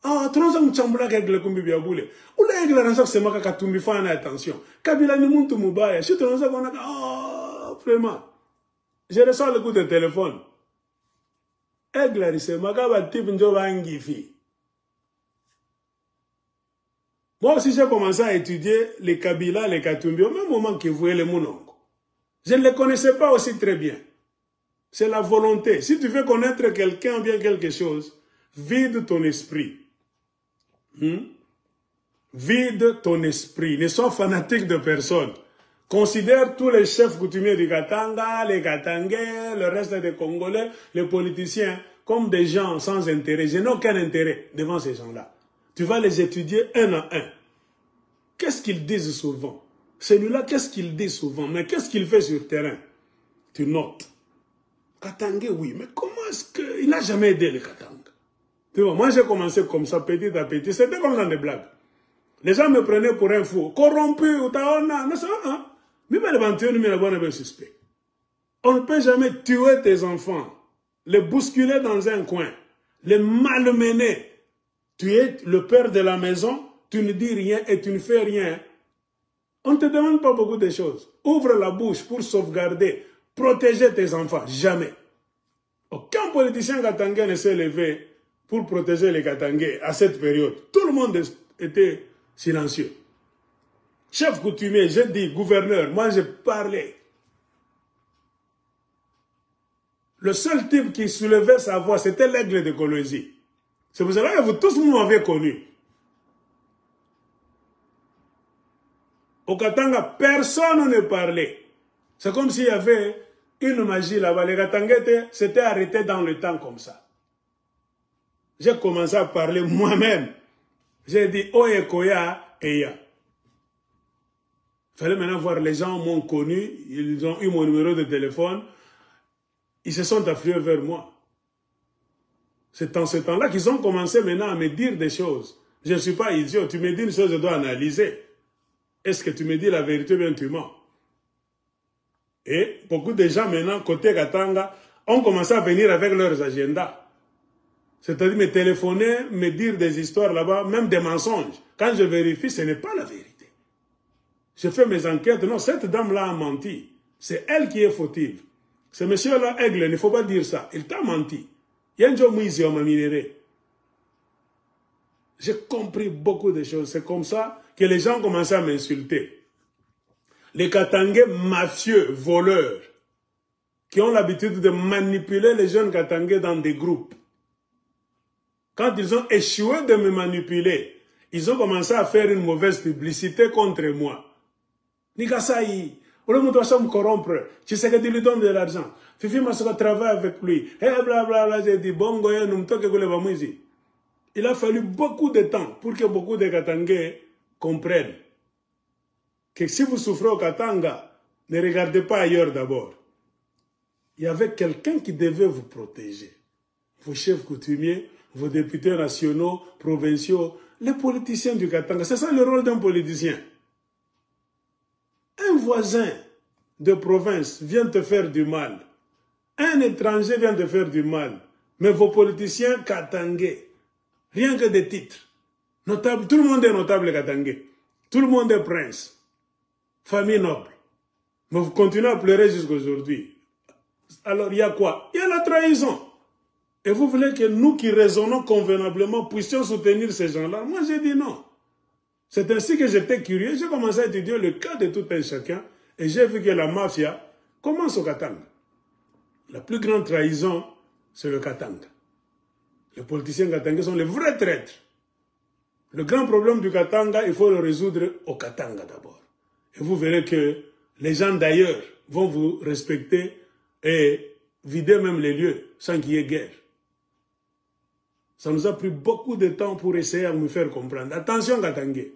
Ah, tronza mchambula aigle kumbi biabule. Oula aigle a semaka katumbi fana attention. Kabila ni muntu mubaya. Si tronza kona ah, vraiment. Je reçois le coup de téléphone. Aigle a semaka ba type njoba ngifi. Moi aussi, j'ai commencé à étudier les Kabila, les Katumbi, au même moment que vous et les Monongo. Je ne les connaissais pas aussi très bien. C'est la volonté. Si tu veux connaître quelqu'un ou bien quelque chose, vide ton esprit. Vide ton esprit. Ne sois fanatique de personne. Considère tous les chefs coutumiers du Katanga, les Katangais, le reste des Congolais, les politiciens, comme des gens sans intérêt. Je n'ai aucun intérêt devant ces gens-là. Tu vas les étudier un à un. Qu'est-ce qu'ils disent souvent? Celui-là, qu'est-ce qu'il dit souvent? Mais qu'est-ce qu'il fait sur le terrain? Tu notes. Katangais, oui, mais comment est-ce qu'il n'a jamais aidé les Katanga? Tu vois, moi j'ai commencé comme ça, petit à petit. C'était comme dans des blagues. Les gens me prenaient pour un fou. Corrompu, ou taona, non, ça, hein? On ne peut jamais tuer tes enfants, les bousculer dans un coin, les malmener. Tu es le père de la maison, tu ne dis rien et tu ne fais rien. On ne te demande pas beaucoup de choses. Ouvre la bouche pour sauvegarder, protéger tes enfants. Jamais. Aucun politicien katangais ne s'est levé pour protéger les Katangais à cette période. Tout le monde était silencieux. Chef coutumier, j'ai dit, gouverneur, moi j'ai parlé. Le seul type qui soulevait sa voix, c'était l'aigle de Colosie. C'est pour cela que vous tous vous m'avez connu. Au Katanga, personne ne parlait. C'est comme s'il y avait une magie là-bas. Les Katangais s'étaient arrêtés dans le temps comme ça. J'ai commencé à parler moi-même. J'ai dit, Oye Koya Eya. Il fallait maintenant voir, les gens m'ont connu, ils ont eu mon numéro de téléphone, ils se sont afflués vers moi. C'est en ce temps-là qu'ils ont commencé maintenant à me dire des choses. Je ne suis pas idiot, tu me dis une chose, je dois analyser. Est-ce que tu me dis la vérité ou bien tu mens? Et beaucoup de gens maintenant, côté Katanga, ont commencé à venir avec leurs agendas. C'est-à-dire me téléphoner, me dire des histoires là-bas, même des mensonges. Quand je vérifie, ce n'est pas la vérité. Je fais mes enquêtes. Non, cette dame-là a menti. C'est elle qui est fautive. Ce monsieur-là, Aigle, il ne faut pas dire ça. Il t'a menti. J'ai compris beaucoup de choses. C'est comme ça que les gens commençaient à m'insulter. Les Katangais mafieux, voleurs, qui ont l'habitude de manipuler les jeunes Katangais dans des groupes. Quand ils ont échoué de me manipuler, ils ont commencé à faire une mauvaise publicité contre moi. Nikasaï, on me corrompre. Tu sais que tu lui donnes de l'argent. Fifi Massoka travaille avec lui. Et blablabla, j'ai dit, bon, il a fallu beaucoup de temps pour que beaucoup de Katangais comprennent que si vous souffrez au Katanga, ne regardez pas ailleurs d'abord. Il y avait quelqu'un qui devait vous protéger. Vos chefs coutumiers, vos députés nationaux, provinciaux, les politiciens du Katanga. C'est ça le rôle d'un politicien. Un voisin de province vient te faire du mal. Un étranger vient te faire du mal. Mais vos politiciens katangais, rien que des titres. Notable, tout le monde est notable katangais. Tout le monde est prince. Famille noble. Mais vous continuez à pleurer jusqu'à aujourd'hui. Alors il y a quoi? Il y a la trahison. Et vous voulez que nous qui raisonnons convenablement puissions soutenir ces gens-là? Moi j'ai dit non. C'est ainsi que j'étais curieux, j'ai commencé à étudier le cas de tout un chacun et j'ai vu que la mafia commence au Katanga. La plus grande trahison, c'est le Katanga. Les politiciens katangais sont les vrais traîtres. Le grand problème du Katanga, il faut le résoudre au Katanga d'abord. Et vous verrez que les gens d'ailleurs vont vous respecter et vider même les lieux sans qu'il y ait guerre. Ça nous a pris beaucoup de temps pour essayer de me faire comprendre. Attention Katangais.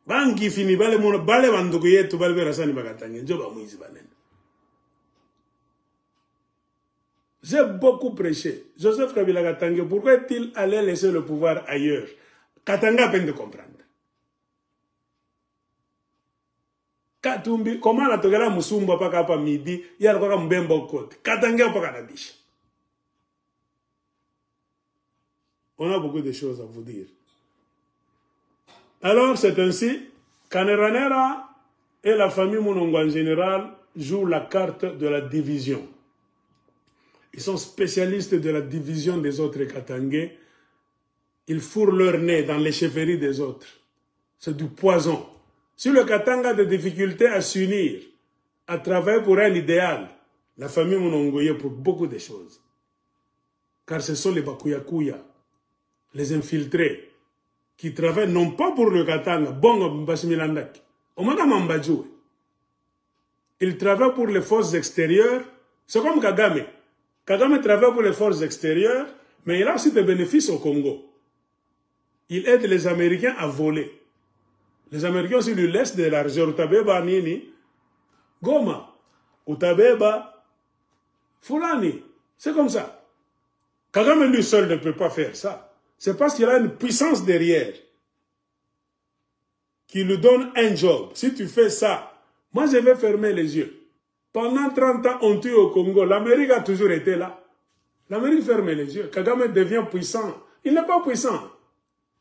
Banki fini bale mono bale banduku yetu bale berasani bakatange njoba mwizi banen. J'ai beaucoup prêché. Joseph Kabila Katangé, pourquoi est-il allé laisser le pouvoir ailleurs? Katanga a peine de comprendre. Katumbi, comment la togala musumba pa kapa midi, yal kwa mbembo kote. Katanga pa kanabisha. On a beaucoup de choses à vous dire. Alors, c'est ainsi, Kaneranera et la famille Monongo en général jouent la carte de la division. Ils sont spécialistes de la division des autres Katangais. Ils fourrent leur nez dans les chefferies des autres. C'est du poison. Si le Katanga a des difficultés à s'unir, a travaillé pour un idéal, la famille Monongoye, pour beaucoup de choses. Car ce sont les Bakuyakuya, les infiltrés, qui travaillent non pas pour le Katanga, bon, Bashimilandak, au Madame Mbadjoué. Ils travaillent pour les forces extérieures. C'est comme Kagame. Kagame travaille pour les forces extérieures, mais il a aussi des bénéfices au Congo. Il aide les Américains à voler. Les Américains aussi lui laissent de l'argent. Utabeba Nini, Goma, Utabeba, Fulani. C'est comme ça. Kagame lui seul ne peut pas faire ça. C'est parce qu'il a une puissance derrière qui lui donne un job. Si tu fais ça, moi je vais fermer les yeux. Pendant 30 ans, on tue au Congo. L'Amérique a toujours été là. L'Amérique ferme les yeux. Kagame devient puissant. Il n'est pas puissant.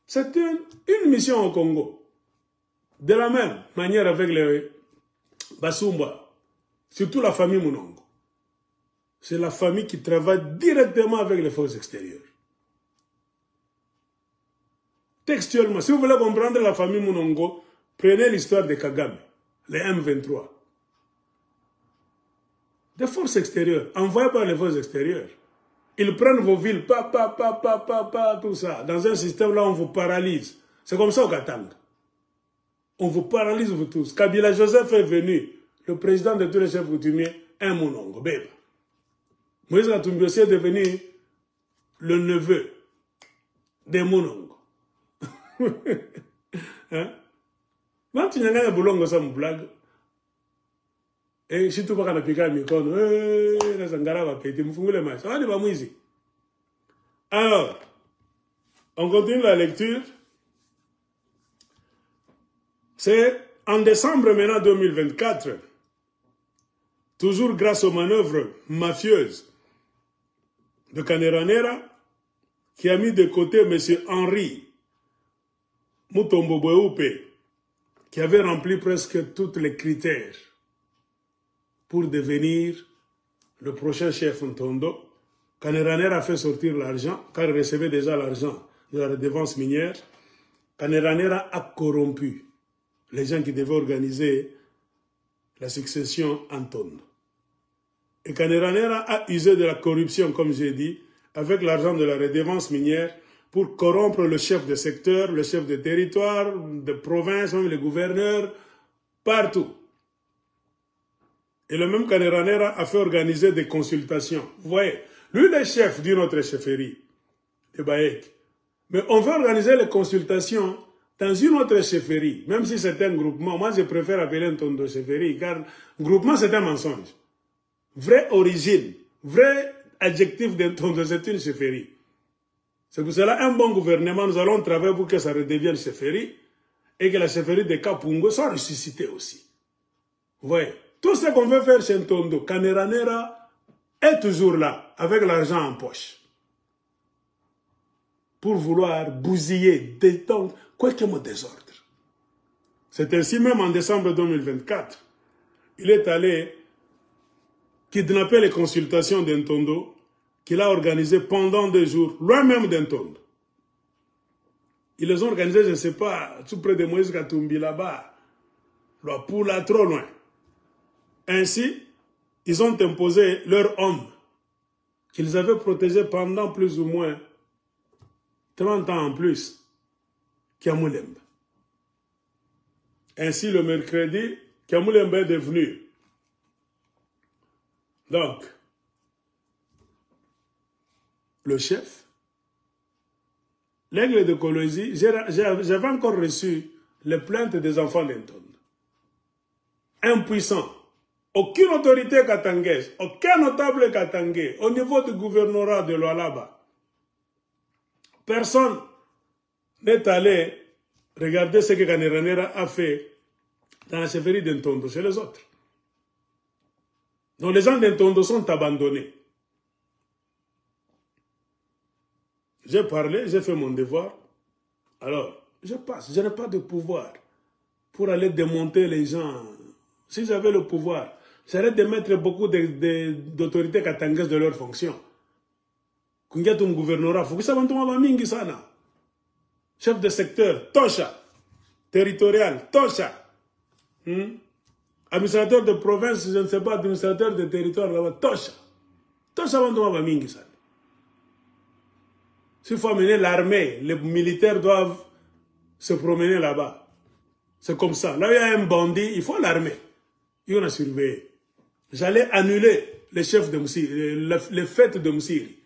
C'est une mission au Congo. De la même manière avec les Basumba, surtout la famille Munongo. C'est la famille qui travaille directement avec les forces extérieures. Textuellement, si vous voulez comprendre la famille Munongo, prenez l'histoire de Kagame, les M23. Des forces extérieures, envoyées par les forces extérieures. Ils prennent vos villes, tout ça. Dans un système là, on vous paralyse. C'est comme ça au Katanga. On vous paralyse vous tous. Kabila Joseph est venu, le président de tous les chefs coutumiers, un Munongo, Beba. Moïse Katumbi aussi est devenu le neveu des Munongo. Hein? Quand tu n'as pas de ça, mon blague. Et si tu vas à la pique à Mikono, les Angara va péter, me fous les mains. Ça va, pas moi ici. Alors, on continue la lecture. C'est en décembre maintenant 2024, toujours grâce aux manœuvres mafieuses de Kaneranera, qui a mis de côté M. Henri Mutombo Bweupe, qui avait rempli presque tous les critères pour devenir le prochain chef Ntondo. Kaneranera a fait sortir l'argent, car il recevait déjà l'argent de la redevance minière. Kaneranera a corrompu les gens qui devaient organiser la succession en Ntondo. Et Kaneranera a usé de la corruption, comme j'ai dit, avec l'argent de la redevance minière, pour corrompre le chef de secteur, le chef de territoire, de province, même les gouverneurs, partout. Et le même Kaneranera a fait organiser des consultations. Vous voyez, lui il est chef d'une autre chefferie, de Baek. Mais on veut organiser les consultations dans une autre chefferie, même si c'est un groupement. Moi, je préfère appeler un Ntondo chefferie, car groupement, c'est un mensonge. Vraie origine, vrai adjectif d'un Ntondo, c'est une chefferie. C'est pour cela, un bon gouvernement, nous allons travailler pour que ça redevienne chefferie et que la chefferie de Kapungo soit ressuscitée aussi. Vous voyez, tout ce qu'on veut faire chez Ntondo, Kaneranera est toujours là, avec l'argent en poche, pour vouloir bousiller, détendre, quoi que mon désordre. C'est ainsi même en décembre 2024, il est allé kidnapper les consultations d'Ntondo, qu'il a organisé pendant 2 jours, loin même d'Ntondo. Ils les ont organisés, je ne sais pas, tout près de Moïse Katumbi là-bas, pour là, trop loin. Ainsi, ils ont imposé leurs hommes, qu'ils avaient protégés pendant plus ou moins 30 ans en plus, Kiamulemba. Ainsi, le mercredi, Kiamulemba est devenu. Donc, le chef, l'aigle de Kolosi, j'avais encore reçu les plaintes des enfants d'Ntondo. Impuissants. Aucune autorité katangaise, aucun notable katangais au niveau du gouvernorat de Lualaba. Personne n'est allé regarder ce que Kaneranera a fait dans la chefferie d'Ntondo, c'est les autres. Donc les gens d'Ntondo sont abandonnés. J'ai parlé, j'ai fait mon devoir. Alors, je passe. Je n'ai pas de pouvoir pour aller démonter les gens. Si j'avais le pouvoir, j'allais démettre beaucoup d'autorités katangaises de leurs fonctions. Kungiatum gouvernorat, chef de secteur, Tosha. Territorial, Tosha. Administrateur de province, je ne sais pas, administrateur de territoire là-bas, Tosha. Tosha va mingi ça. S'il faut amener l'armée, les militaires doivent se promener là-bas. C'est comme ça. Là où il y a un bandit, il faut l'armée. Il y en a surveillé. J'allais annuler les chefs de Moussiri, les fêtes de Moussiri.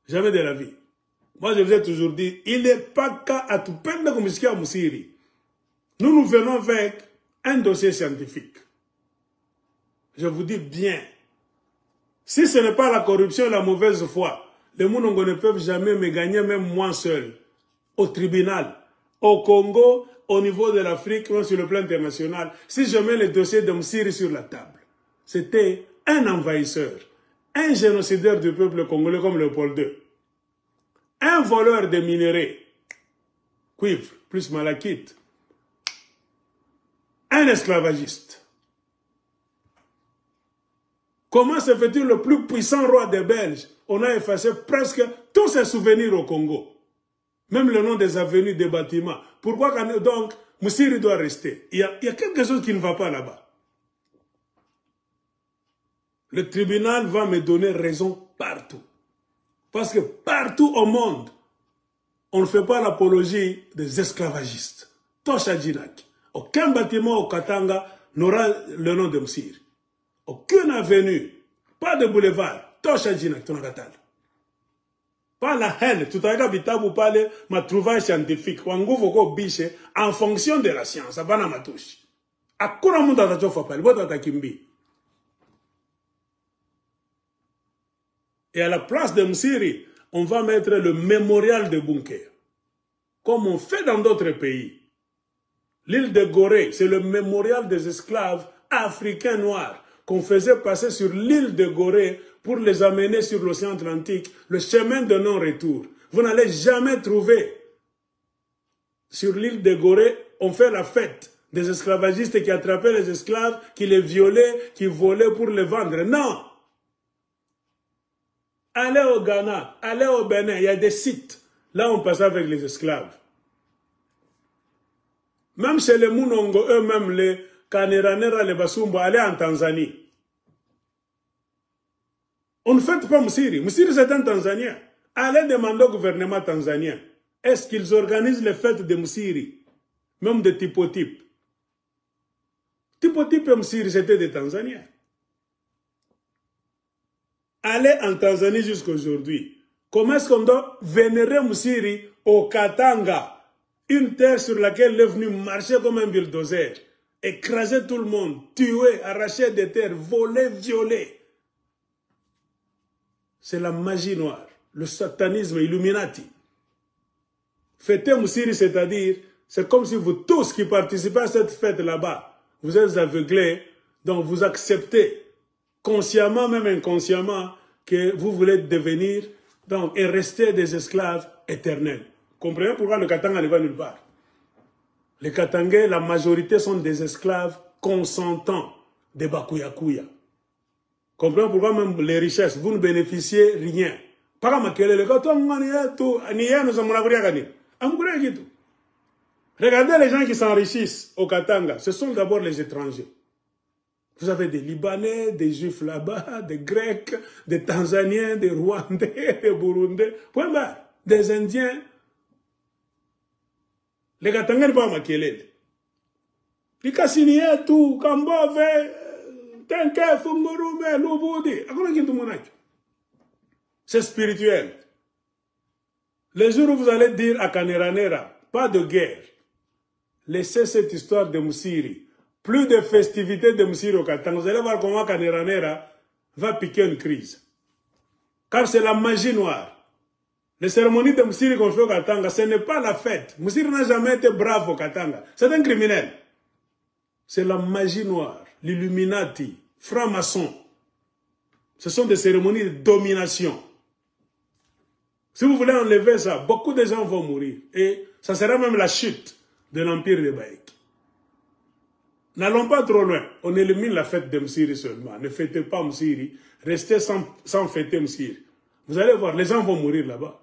Jamais de la vie. Moi, je vous ai toujours dit, il n'est pas qu'à à tout peine comme ici à Moussiri. Nous venons avec un dossier scientifique. Je vous dis bien. Si ce n'est pas la corruption et la mauvaise foi, les Mounongo ne peuvent jamais me gagner, même moi seul, au tribunal, au Congo, au niveau de l'Afrique, même sur le plan international. Si je mets le dossier de Moussiri sur la table, c'était un envahisseur, un génocidaire du peuple congolais comme Léopold II, un voleur de minerais, cuivre plus malachite, un esclavagiste. Comment se fait-il le plus puissant roi des Belges? On a effacé presque tous ses souvenirs au Congo. Même le nom des avenues, des bâtiments. Pourquoi donc Moussiri doit rester? Il y a quelque chose qui ne va pas là-bas. Le tribunal va me donner raison partout. Parce que partout au monde, on ne fait pas l'apologie des esclavagistes. Tosha Djinak. Aucun bâtiment au Katanga n'aura le nom de Moussiri. Aucune avenue, pas de boulevard. Tosha Djinak, Tonagatal. Pas la haine. Tout à l'heure, vous parlez de trouvaille scientifique. En fonction de la science. Ça va dans ma touche. À quoi on a fait? Et à la place de Moussiri, on va mettre le mémorial de Bunker. Comme on fait dans d'autres pays. L'île de Gorée, c'est le mémorial des esclaves africains noirs qu'on faisait passer sur l'île de Gorée pour les amener sur l'océan Atlantique, le chemin de non-retour. Vous n'allez jamais trouver sur l'île de Gorée, on fait la fête des esclavagistes qui attrapaient les esclaves, qui les violaient, qui volaient pour les vendre. Non! Allez au Ghana, allez au Bénin, il y a des sites. Là, on passe avec les esclaves. Même chez les Mounongo, eux-mêmes, les Kaneranera, les Basumba, allez en Tanzanie. On ne fête pas Moussiri. Moussiri, c'est un Tanzanien. Allez demander au gouvernement tanzanien. Est-ce qu'ils organisent les fêtes de Moussiri? Même de typotypes. Typotype et Moussiri, c'était des Tanzaniens. Allez en Tanzanie jusqu'à aujourd'hui. Comment est-ce qu'on doit vénérer Moussiri au Katanga? Une terre sur laquelle il est venu marcher comme un bulldozer. Écraser tout le monde, tuer, arracher des terres, voler, violer. C'est la magie noire, le satanisme illuminati. Fêter Moussiri, c'est-à-dire, c'est comme si vous tous qui participez à cette fête là-bas, vous êtes aveuglés, donc vous acceptez, consciemment, même inconsciemment, que vous voulez devenir, donc, et rester des esclaves éternels. Comprenez pourquoi le Katanga ne va nulle part. Les Katangais, la majorité sont des esclaves consentants des Bakuyakuya. Comprenez pourquoi même les richesses, vous ne bénéficiez rien. Regardez les gens qui s'enrichissent au Katanga, ce sont d'abord les étrangers. Vous avez des Libanais, des Juifs là-bas, des Grecs, des Tanzaniens, des Rwandais, des Burundais, des Indiens. Les Katangais ne sont pas maquillés. Les Kassiniens, tout, Kambove, Tenke, Fungurume, Lubudi. C'est spirituel. Les jours où vous allez dire à Kaneranera, pas de guerre, laissez cette histoire de Moussiri. Plus de festivités de Moussiri au Katanga. Vous allez voir comment Kaneranera va piquer une crise. Car c'est la magie noire. Les cérémonies de Moussiri qu'on fait au Katanga, ce n'est pas la fête. Moussiri n'a jamais été brave au Katanga. C'est un criminel. C'est la magie noire, l'illuminati, franc-maçon. Ce sont des cérémonies de domination. Si vous voulez enlever ça, beaucoup de gens vont mourir. Et ça sera même la chute de l'empire de Baïk. N'allons pas trop loin. On élimine la fête de Moussiri seulement. Ne fêtez pas Moussiri. Restez sans fêter Moussiri. Vous allez voir, les gens vont mourir là-bas.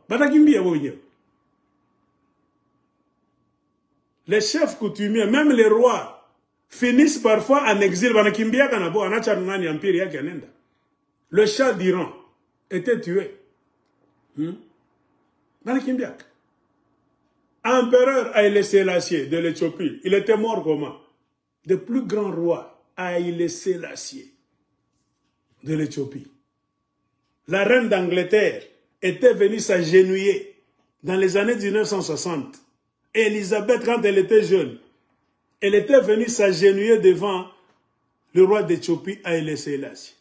Les chefs coutumiers, même les rois, finissent parfois en exil. Le Shah d'Iran était tué. Empereur Haïlé Sélassié de l'Éthiopie, il était mort comment? Le plus grand roi Haïlé Sélassié de l'Éthiopie. La reine d'Angleterre était venue s'agenouiller dans les années 1960. Élisabeth, quand elle était jeune, elle était venue s'agenouiller devant le roi d'Éthiopie, Haïlé Sélassié.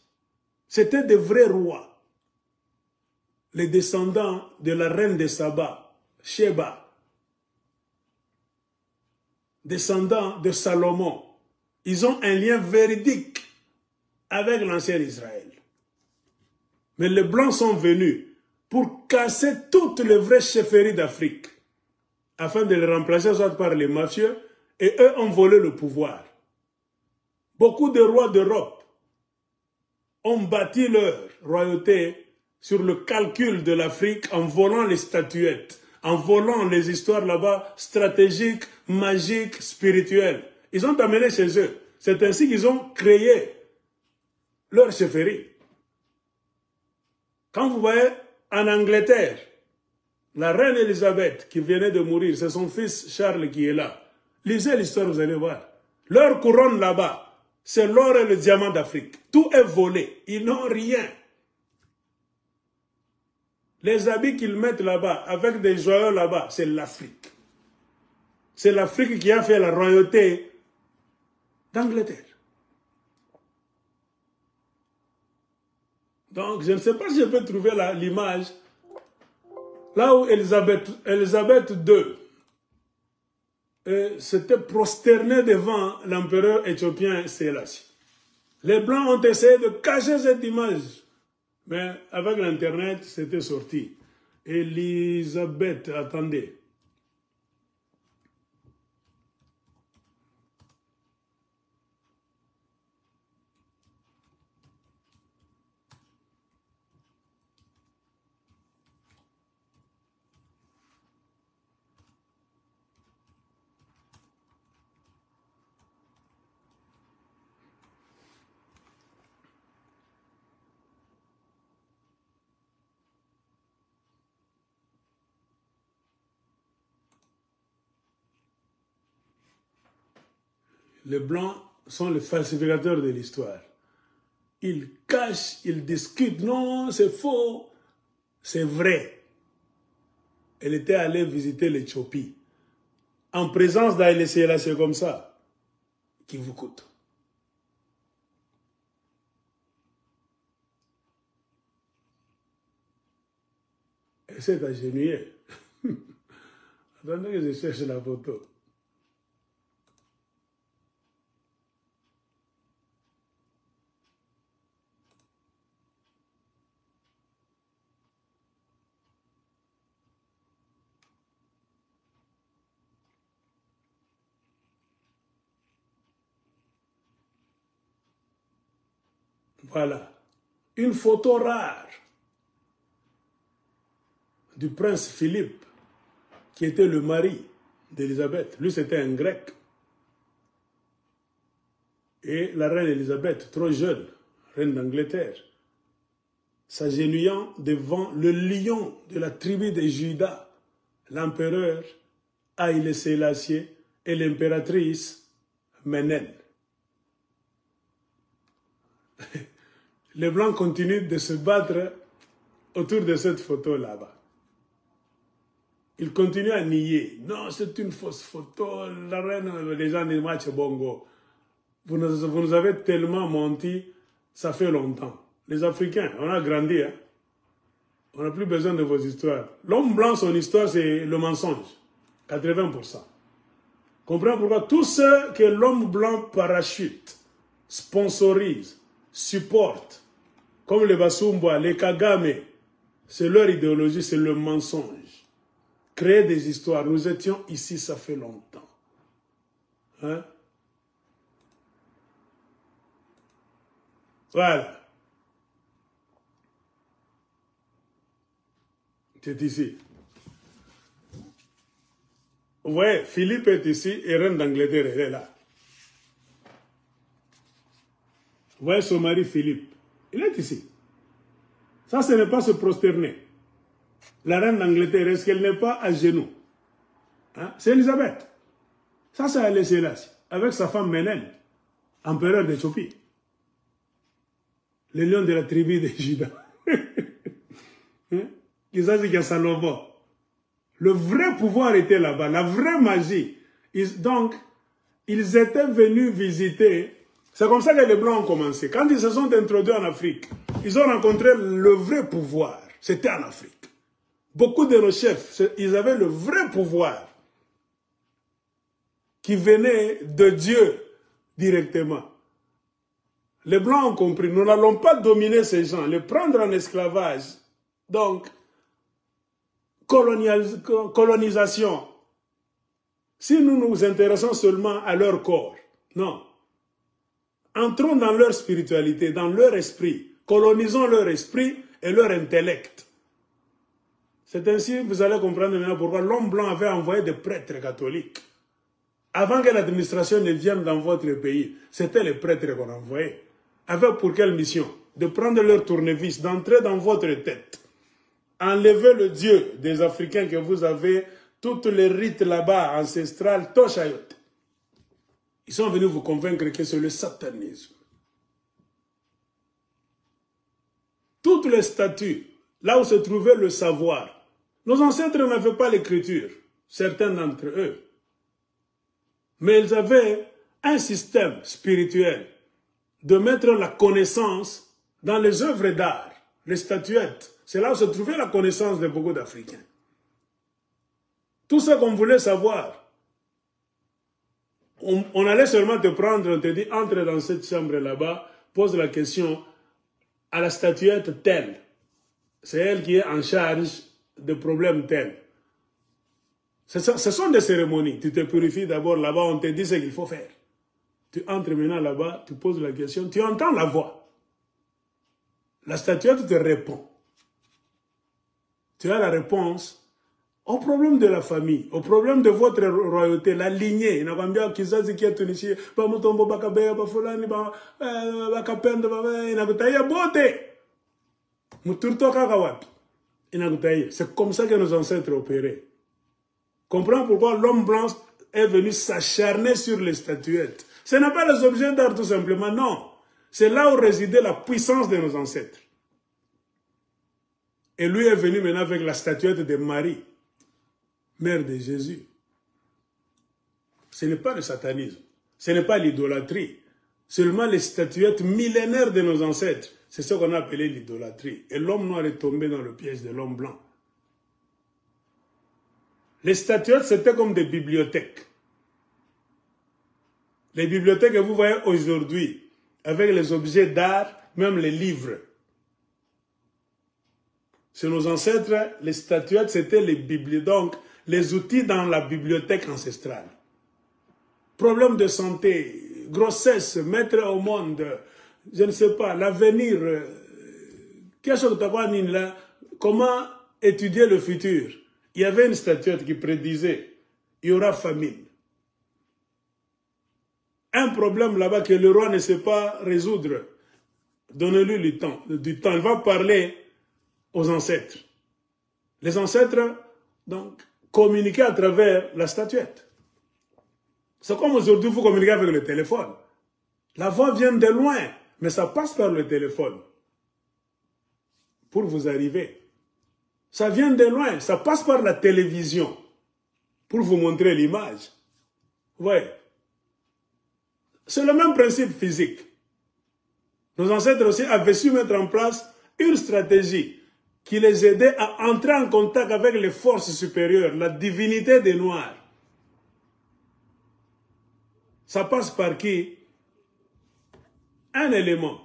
C'était de vrais rois. Les descendants de la reine de Saba, Sheba, descendants de Salomon. Ils ont un lien véridique avec l'ancien Israël. Mais les Blancs sont venus pour casser toutes les vraies chefferies d'Afrique, afin de les remplacer soit par les mafieux, et eux ont volé le pouvoir. Beaucoup de rois d'Europe ont bâti leur royauté sur le calcul de l'Afrique en volant les statuettes, en volant les histoires là-bas stratégiques, magiques, spirituelles. Ils ont amené chez eux. C'est ainsi qu'ils ont créé leur chefferie. Quand vous voyez en Angleterre, la reine Elisabeth qui venait de mourir, c'est son fils Charles qui est là. Lisez l'histoire, vous allez voir. Leur couronne là-bas, c'est l'or et le diamant d'Afrique. Tout est volé. Ils n'ont rien. Les habits qu'ils mettent là-bas, avec des joyaux là-bas, c'est l'Afrique. C'est l'Afrique qui a fait la royauté d'Angleterre. Donc, je ne sais pas si je peux trouver l'image là où Elisabeth II s'était prosternée devant l'empereur éthiopien Sélassié. Les Blancs ont essayé de cacher cette image, mais avec l'Internet, c'était sorti. Elisabeth, attendez. Les Blancs sont les falsificateurs de l'histoire. Ils cachent, ils discutent. Non, c'est faux. C'est vrai. Elle était allée visiter l'Éthiopie. En présence d'Haïlé Sélassié comme ça. Qui vous coûte. Elle s'est agenouillée. Attendez que je cherche la photo. Voilà, une photo rare du prince Philippe, qui était le mari d'Élisabeth. Lui, c'était un grec. Et la reine Élisabeth, trop jeune, reine d'Angleterre, s'agenouillant devant le lion de la tribu de Juda, l'empereur Haïlé Sélassié et l'impératrice Ménène. Les Blancs continuent de se battre autour de cette photo là-bas. Ils continuent à nier. Non, c'est une fausse photo. La reine, les gens disent match bongo. Vous nous avez tellement menti, ça fait longtemps. Les Africains, on a grandi. Hein? On n'a plus besoin de vos histoires. L'homme blanc, son histoire, c'est le mensonge. 80%. Comprenez pourquoi tous ceux que l'homme blanc parachute, sponsorise, supporte, comme les Basumba, les Kagame, c'est leur idéologie, c'est le mensonge. Créer des histoires. Nous étions ici, ça fait longtemps. Hein? Voilà. C'est ici. Vous voyez, Philippe est ici et reine d'Angleterre, elle est là. Vous voyez son mari Philippe. Il est ici. Ça, ce n'est pas se prosterner. La reine d'Angleterre, est-ce qu'elle n'est pas à genoux? Hein? C'est Elisabeth. Ça, c'est Haile Selassie, avec sa femme Ménène, empereur d'Éthiopie. Le lion de la tribu de Juda. Hein? Salomon. Le vrai pouvoir était là-bas, la vraie magie. Donc, ils étaient venus visiter. C'est comme ça que les Blancs ont commencé. Quand ils se sont introduits en Afrique, ils ont rencontré le vrai pouvoir. C'était en Afrique. Beaucoup de nos chefs, ils avaient le vrai pouvoir qui venait de Dieu directement. Les Blancs ont compris, nous n'allons pas dominer ces gens, les prendre en esclavage. Donc, colonisation. Si nous nous intéressons seulement à leur corps, non. Entrons dans leur spiritualité, dans leur esprit. Colonisons leur esprit et leur intellect. C'est ainsi que vous allez comprendre maintenant pourquoi l'homme blanc avait envoyé des prêtres catholiques. Avant que l'administration ne vienne dans votre pays, c'était les prêtres qu'on envoyait. Avec pour quelle mission? De prendre leur tournevis, d'entrer dans votre tête. Enlever le Dieu des Africains que vous avez, toutes les rites là-bas, ancestrales, Toshayot. Ils sont venus vous convaincre que c'est le satanisme. Toutes les statues, là où se trouvait le savoir, nos ancêtres n'avaient pas l'écriture, certains d'entre eux. Mais ils avaient un système spirituel de mettre la connaissance dans les œuvres d'art, les statuettes. C'est là où se trouvait la connaissance de beaucoup d'Africains. Tout ce qu'on voulait savoir, on allait seulement te prendre, on te dit, entre dans cette chambre là-bas, pose la question à la statuette telle. C'est elle qui est en charge de problèmes tels. Ce sont des cérémonies. Tu te purifies d'abord là-bas, on te dit ce qu'il faut faire. Tu entres maintenant là-bas, tu poses la question, tu entends la voix. La statuette te répond. Tu as la réponse au problème de la famille, au problème de votre royauté, la lignée. C'est comme ça que nos ancêtres opéraient. Comprends pourquoi l'homme blanc est venu s'acharner sur les statuettes. Ce n'est pas les objets d'art tout simplement, non. C'est là où résidait la puissance de nos ancêtres. Et lui est venu maintenant avec la statuette de Marie, mère de Jésus. Ce n'est pas le satanisme, ce n'est pas l'idolâtrie. Seulement les statuettes millénaires de nos ancêtres, c'est ce qu'on a appelé l'idolâtrie. Et l'homme noir est tombé dans le piège de l'homme blanc. Les statuettes, c'était comme des bibliothèques. Les bibliothèques que vous voyez aujourd'hui, avec les objets d'art, même les livres. Chez nos ancêtres, les statuettes, c'était les bibliothèques, donc les outils dans la bibliothèque ancestrale. Problème de santé, grossesse, mettre au monde, je ne sais pas, l'avenir, comment étudier le futur. Il y avait une statuette qui prédisait, il y aura famine. Un problème là-bas que le roi ne sait pas résoudre, donnez-lui du temps. Il va parler aux ancêtres. Les ancêtres, donc, communiquaient à travers la statuette. C'est comme aujourd'hui, vous communiquez avec le téléphone. La voix vient de loin, mais ça passe par le téléphone pour vous arriver. Ça vient de loin, ça passe par la télévision pour vous montrer l'image. Ouais. C'est le même principe physique. Nos ancêtres aussi avaient su mettre en place une stratégie qui les aidait à entrer en contact avec les forces supérieures, la divinité des Noirs. Ça passe par qui? Un élément,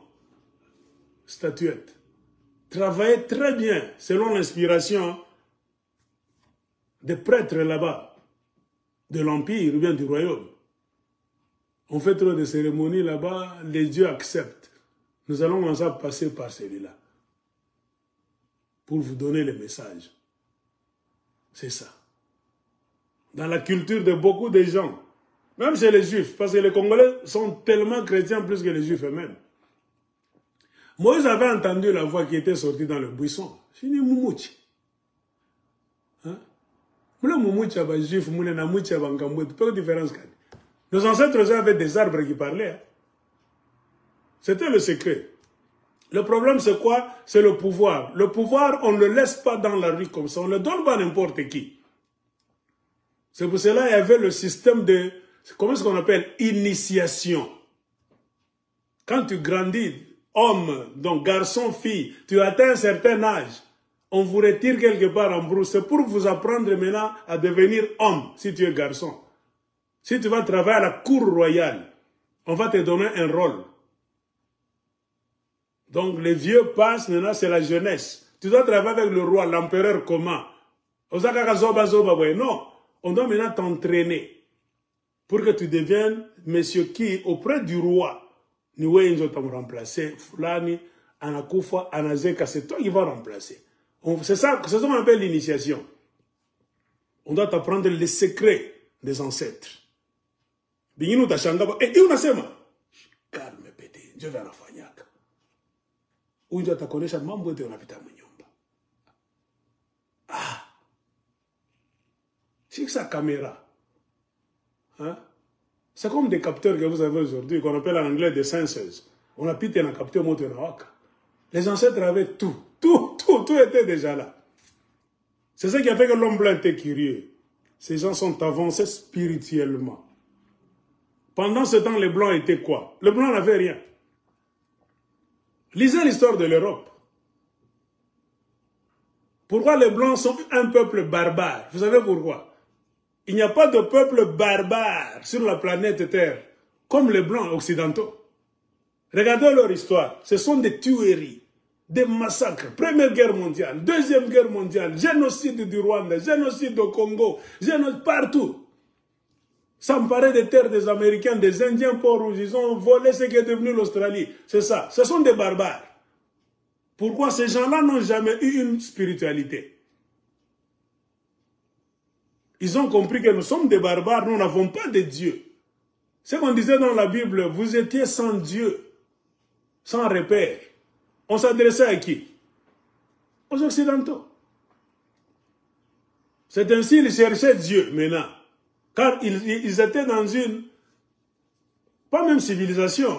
statuette, travaillait très bien selon l'inspiration des prêtres là-bas, de l'Empire ou bien du Royaume. On fait trop de cérémonies là-bas, les dieux acceptent. Nous allons commencer à passer par celui-là pour vous donner le message. C'est ça. Dans la culture de beaucoup de gens, même chez les Juifs, parce que les Congolais sont tellement chrétiens plus que les Juifs eux-mêmes. Moïse avait entendu la voix qui était sortie dans le buisson. Je dis, Moumouchi. Hein? Nos ancêtres avaient des arbres qui parlaient. Hein? C'était le secret. Le problème, c'est quoi? C'est le pouvoir. Le pouvoir, on ne le laisse pas dans la rue comme ça. On ne le donne pas à n'importe qui. C'est pour cela qu'il y avait le système de, comment est-ce qu'on appelle? Initiation. Quand tu grandis, homme, donc garçon, fille, tu atteins un certain âge, on vous retire quelque part en brousse. C'est pour vous apprendre maintenant à devenir homme, si tu es garçon. Si tu vas travailler à la cour royale, on va te donner un rôle. Donc les vieux passent, maintenant c'est la jeunesse. Tu dois travailler avec le roi, l'empereur comment? Non, on doit maintenant t'entraîner pour que tu deviennes monsieur qui auprès du roi. Niwe Inzo t'a remplacé, Fulani, Anakufa, Anazeka, c'est toi qui vas remplacer. C'est ça qu'on appelle l'initiation. On doit t'apprendre les secrets des ancêtres. Binginu tashangaba, et unasema, calme pété, je vais en afanyaka. Unja takonesha mambo yote unapita mnyumba. Ah. C'est sa caméra. Hein? C'est comme des capteurs que vous avez aujourd'hui, qu'on appelle en anglais des sensors. On a pité un capteur motonawaka. Les ancêtres avaient tout. Tout était déjà là. C'est ça qui a fait que l'homme blanc était curieux. Ces gens sont avancés spirituellement. Pendant ce temps, les blancs étaient quoi? Les blancs n'avaient rien. Lisez l'histoire de l'Europe. Pourquoi les blancs sont un peuple barbare? Vous savez pourquoi? Il n'y a pas de peuple barbare sur la planète Terre comme les blancs occidentaux. Regardez leur histoire. Ce sont des tueries, des massacres. Première guerre mondiale, deuxième guerre mondiale, génocide du Rwanda, génocide au Congo, génocide partout. S'emparer des terres des Américains, des Indiens, Port-Rouge, ils ont volé ce qui est devenu l'Australie. C'est ça. Ce sont des barbares. Pourquoi ces gens-là n'ont jamais eu une spiritualité? Ils ont compris que nous sommes des barbares, nous n'avons pas de Dieu. C'est ce qu'on disait dans la Bible, vous étiez sans Dieu, sans repère. On s'adressait à qui? Aux Occidentaux. C'est ainsi qu'ils cherchaient Dieu maintenant. Car ils étaient dans une, pas même civilisation,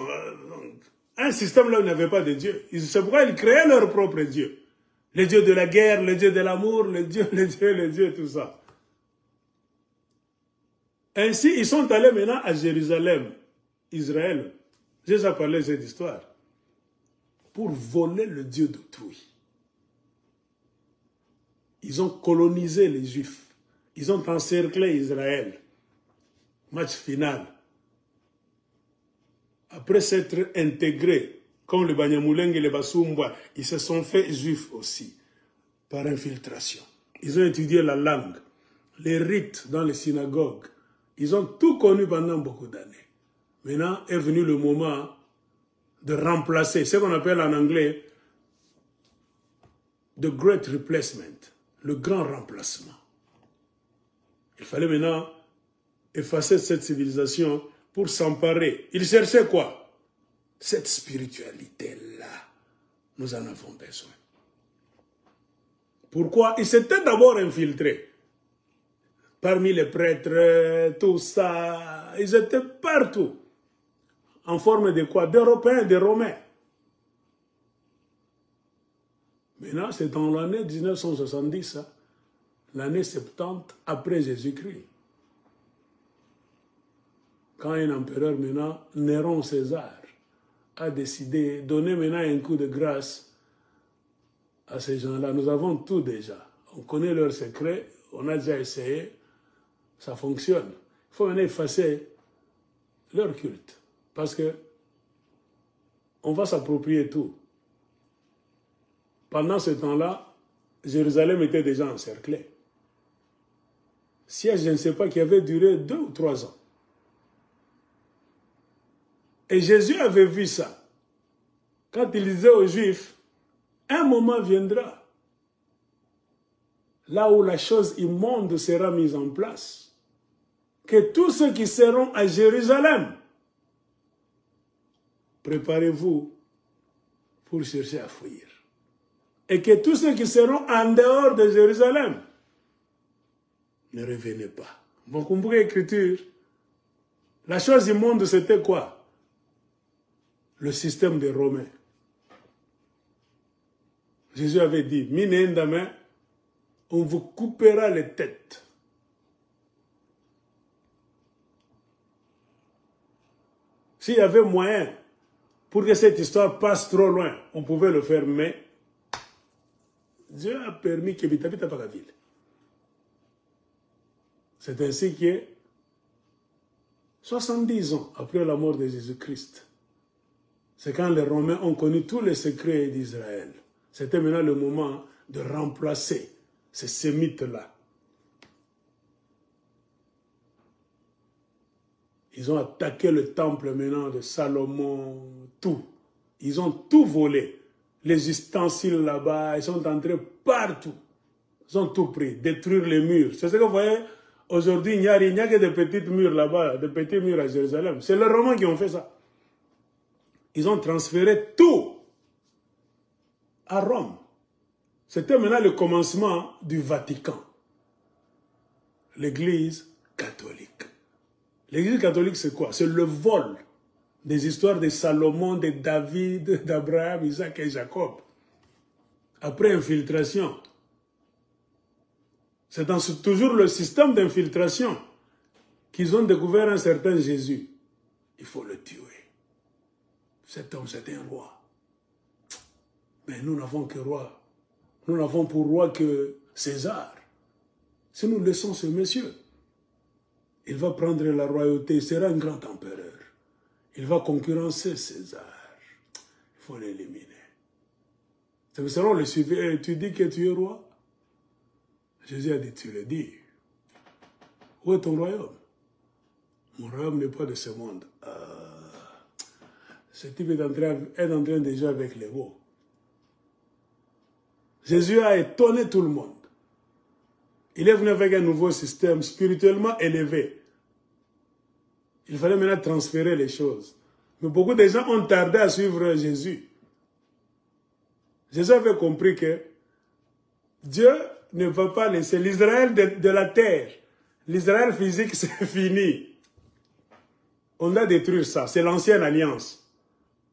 un système là où il n'y avait pas de Dieu. C'est pourquoi ils créaient leur propre Dieu. Le Dieu de la guerre, le Dieu de l'amour, le Dieu, tout ça. Ainsi, ils sont allés maintenant à Jérusalem, Israël. J'ai déjà parlé de cette histoire. Pour voler le Dieu d'autrui. Ils ont colonisé les Juifs. Ils ont encerclé Israël. Match final. Après s'être intégrés, comme le Banyamuleng et le Basumba, ils se sont fait Juifs aussi, par infiltration. Ils ont étudié la langue, les rites dans les synagogues. Ils ont tout connu pendant beaucoup d'années. Maintenant est venu le moment de remplacer ce qu'on appelle en anglais the great replacement, le grand remplacement. Il fallait maintenant effacer cette civilisation pour s'emparer. Ils cherchaient quoi? Cette spiritualité-là. Nous en avons besoin. Pourquoi? Ils s'étaient d'abord infiltrés. Parmi les prêtres, tout ça, ils étaient partout. En forme de quoi? D'Européens, de Romains. Maintenant, c'est dans l'année 1970, hein, l'année 70 après Jésus-Christ. Quand un empereur maintenant, Néron César, a décidé de donner maintenant un coup de grâce à ces gens-là. Nous avons tout déjà. On connaît leurs secrets, on a déjà essayé. Ça fonctionne. Il faut maintenant effacer leur culte. Parce que on va s'approprier tout. Pendant ce temps-là, Jérusalem était déjà encerclée. Siège, je ne sais pas, qui avait duré 2 ou 3 ans. Et Jésus avait vu ça. Quand il disait aux Juifs, un moment viendra, là où la chose immonde sera mise en place, que tous ceux qui seront à Jérusalem, préparez-vous pour chercher à fuir. Et que tous ceux qui seront en dehors de Jérusalem ne revenaient pas. Vous comprenez l'écriture? La chose immonde, c'était quoi? Le système des Romains. Jésus avait dit, Minendame, on vous coupera les têtes. S'il y avait moyen pour que cette histoire passe trop loin, on pouvait le faire, mais Dieu a permis qu'il habite pas la ville. C'est ainsi que 70 ans après la mort de Jésus-Christ, c'est quand les Romains ont connu tous les secrets d'Israël. C'était maintenant le moment de remplacer ces sémites-là. Ils ont attaqué le temple maintenant de Salomon, tout. Ils ont tout volé. Les ustensiles là-bas, ils sont entrés partout. Ils ont tout pris, détruire les murs. C'est ce que vous voyez, aujourd'hui, il n'y a que des petits murs là-bas, des petits murs à Jérusalem. C'est les Romains qui ont fait ça. Ils ont transféré tout à Rome. C'était maintenant le commencement du Vatican. L'Église catholique. L'Église catholique, c'est quoi? C'est le vol des histoires de Salomon, de David, d'Abraham, Isaac et Jacob. Après infiltration. C'est toujours le système d'infiltration qu'ils ont découvert un certain Jésus. Il faut le tuer. Cet homme, c'est un roi. Mais nous n'avons que roi. Nous n'avons pour roi que César. Si nous laissons ce monsieur, il va prendre la royauté, il sera un grand empereur. Il va concurrencer César. Il faut l'éliminer. C'est selon le suivi. Tu dis que tu es roi? Jésus a dit, tu le dis. Où est ton royaume? Mon royaume n'est pas de ce monde. Ce type est en train de jouer avec les mots. Jésus a étonné tout le monde. Il est venu avec un nouveau système spirituellement élevé. Il fallait maintenant transférer les choses. Mais beaucoup de gens ont tardé à suivre Jésus. Jésus avait compris que Dieu ne va pas laisser l'Israël de la terre. L'Israël physique, c'est fini. On doit détruire ça. C'est l'ancienne alliance.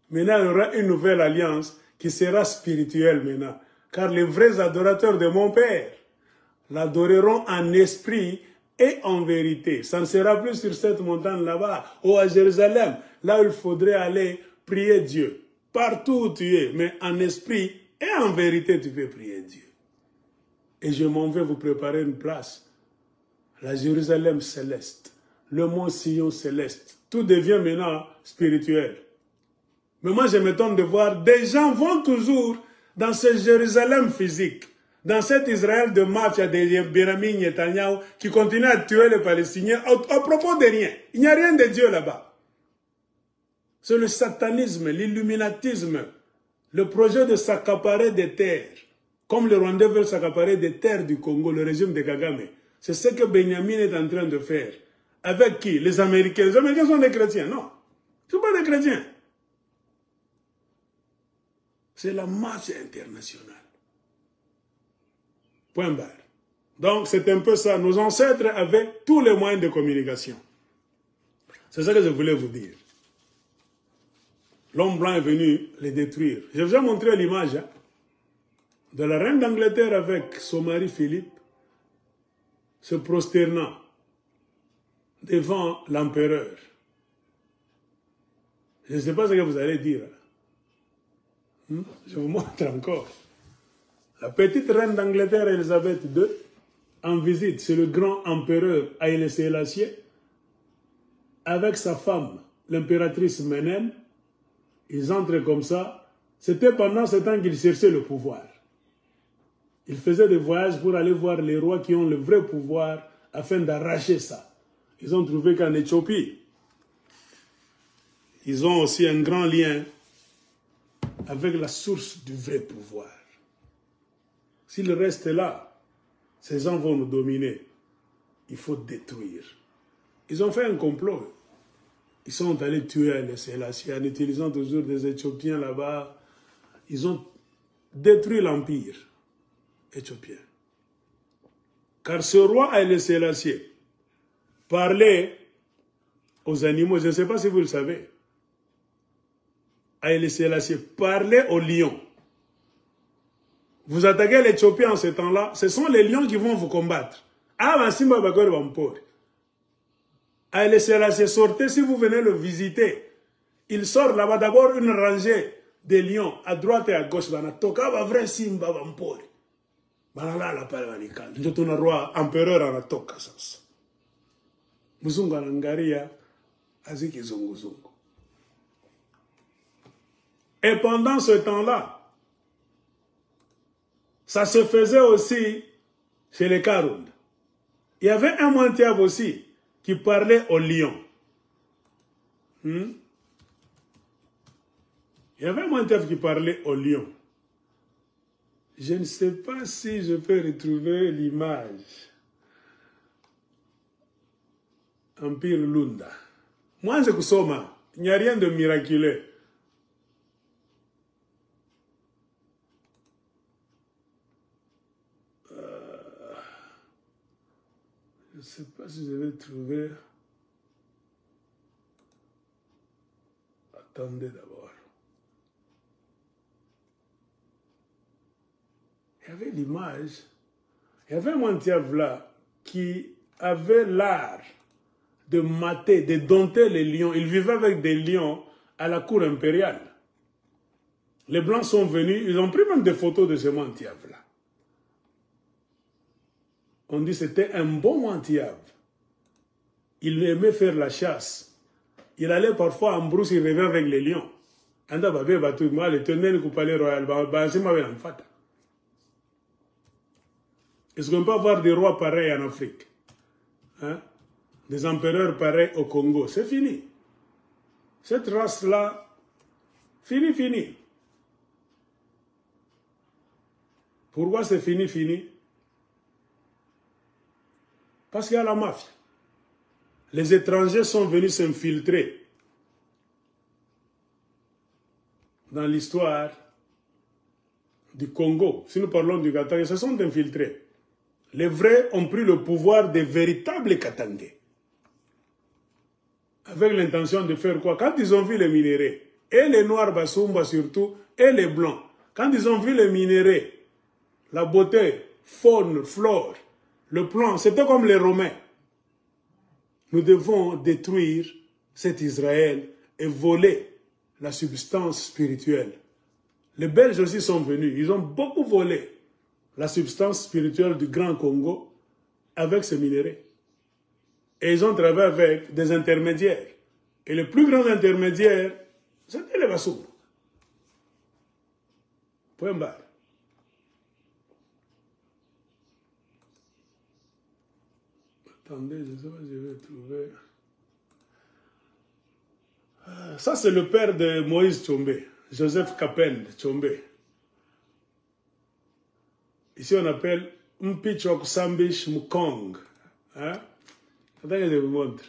Maintenant, il y aura une nouvelle alliance qui sera spirituelle maintenant. Car les vrais adorateurs de mon Père l'adoreront en esprit et en vérité. Ça ne sera plus sur cette montagne là-bas, ou à Jérusalem, là où il faudrait aller prier Dieu. Partout où tu es, mais en esprit et en vérité, tu peux prier Dieu. Et je m'en vais vous préparer une place. La Jérusalem céleste, le mont Sion céleste. Tout devient maintenant spirituel. Mais moi, je m'étonne de voir, des gens vont toujours dans ce Jérusalem physique, dans cet Israël de mafia de Benjamin Netanyahu qui continue à tuer les Palestiniens à propos de rien. Il n'y a rien de Dieu là-bas. C'est le satanisme, l'illuminatisme, le projet de s'accaparer des terres, comme les Rwandais veulent s'accaparer des terres du Congo, le régime de Kagame. C'est ce que Benjamin est en train de faire. Avec qui? Les Américains. Les Américains sont des chrétiens, non. Ils ne sont pas des chrétiens. C'est la mafia internationale. Point barre. Donc, c'est un peu ça. Nos ancêtres avaient tous les moyens de communication. C'est ça que je voulais vous dire. L'homme blanc est venu les détruire. Je vous ai montré l'image de la reine d'Angleterre avec son mari Philippe se prosternant devant l'empereur. Je ne sais pas ce que vous allez dire. Je vous montre encore. La petite reine d'Angleterre, Elisabeth II, en visite chez le grand empereur Haïlé Sélassié, avec sa femme, l'impératrice Ménène. Ils entrent comme ça. C'était pendant ce temps qu'ils cherchaient le pouvoir. Ils faisaient des voyages pour aller voir les rois qui ont le vrai pouvoir afin d'arracher ça. Ils ont trouvé qu'en Éthiopie, ils ont aussi un grand lien avec la source du vrai pouvoir. S'ils restent là, ces gens vont nous dominer. Il faut détruire. Ils ont fait un complot. Ils sont allés tuer les Sélassiés en utilisant toujours des Éthiopiens là-bas. Ils ont détruit l'empire éthiopien. Car ce roi Haïlé Sélassié parlait aux animaux, je ne sais pas si vous le savez. Haïlé Sélassié parlait aux lions. Vous attaquez l'Éthiopie en ce temps-là, ce sont les lions qui vont vous combattre. Haïlé Sélassié sortez, si vous venez le visiter, il sort là-bas d'abord une rangée de lions à droite et à gauche. Toka va vrai simba vampori. Banala la pale vanika. Njotuna roi empereur anatoka sasa. Muzungu anangaria aziki zungu. Et pendant ce temps-là, ça se faisait aussi chez les Karoun. Il y avait un Montiab aussi qui parlait aux lions. Il y avait un Montiab qui parlait aux lions. Je ne sais pas si je peux retrouver l'image. Empire Lunda. Moi, je kusoma. Il n'y a rien de miraculeux. Je ne sais pas si je vais trouver. Attendez d'abord. Il y avait l'image. Il y avait un Montiab là qui avait l'art de mater, de dompter les lions. Il vivait avec des lions à la cour impériale. Les Blancs sont venus, ils ont pris même des photos de ce Montiab là. On dit que c'était un bon Montiab. Il aimait faire la chasse. Il allait parfois en brousse, il revenait avec les lions. Est-ce qu'on peut avoir des rois pareils en Afrique? Hein? Des empereurs pareils au Congo? C'est fini. Cette race-là, fini. Pourquoi c'est fini? Parce qu'il y a la mafia. Les étrangers sont venus s'infiltrer dans l'histoire du Congo. Si nous parlons du Katanga, ils se sont infiltrés. Les vrais ont pris le pouvoir des véritables Katangais. Avec l'intention de faire quoi? Quand ils ont vu les minéraux, et les Noirs Basumba surtout, et les Blancs, quand ils ont vu les minéraux, la beauté, faune, flore, le plan, c'était comme les Romains. Nous devons détruire cet Israël et voler la substance spirituelle. Les Belges aussi sont venus. Ils ont beaucoup volé la substance spirituelle du Grand Congo avec ces minéraux. Et ils ont travaillé avec des intermédiaires. Et le plus grand intermédiaire, c'était les Bassoum. Point barre. Attendez, je ne sais pas si je vais trouver. Ça, c'est le père de Moïse Tchombe, Joseph Kapend Tchombe. Ici, on appelle Mpichok Sambish Mukong. Hein? Attendez, je vous montre.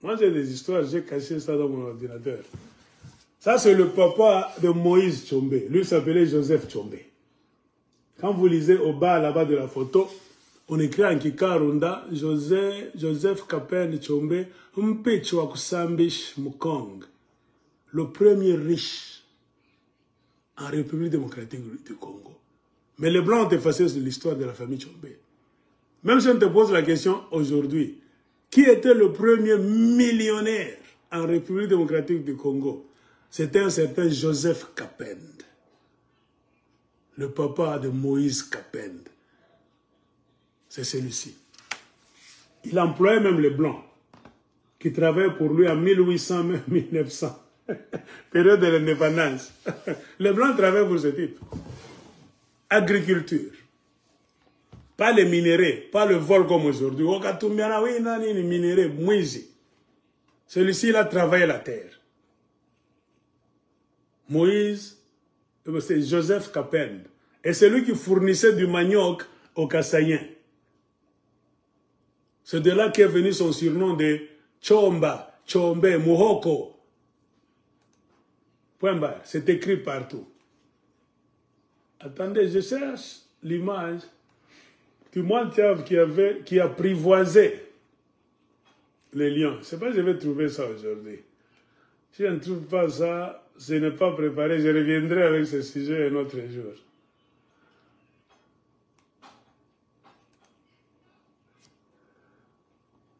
Moi, j'ai des histoires, j'ai caché ça dans mon ordinateur. Ça, c'est le papa de Moïse Tchombe. Lui, il s'appelait Joseph Tchombe. Quand vous lisez au bas, là-bas de la photo, on écrit en Kikarunda, Joseph Kapend Tchombe, Mpichok Sambish Mukong, le premier riche en République démocratique du Congo. Mais les Blancs ont effacé l'histoire de la famille Tchombe. Même si on te pose la question aujourd'hui, qui était le premier millionnaire en République démocratique du Congo? C'était un certain Joseph Kapend, le papa de Moïse Kapend. C'est celui-ci. Il employait même les Blancs, qui travaillaient pour lui en 1800-1900, période de l'indépendance. Les Blancs travaillaient pour ce type. Agriculture. Pas les minéraux, pas le vol comme aujourd'hui. Celui-ci, il a travaillé la terre. Moïse, c'est Joseph Kapend. Et c'est lui qui fournissait du manioc aux Kassaïens. C'est de là qu'est venu son surnom de Chomba, Chombe, Mohoko. Point barre. C'est écrit partout. Attendez, je cherche l'image du Mointiave qui apprivoisait les lions. Je ne sais pas si je vais trouver ça aujourd'hui. Si je ne trouve pas ça, ce n'est pas préparé. Je reviendrai avec ce sujet un autre jour.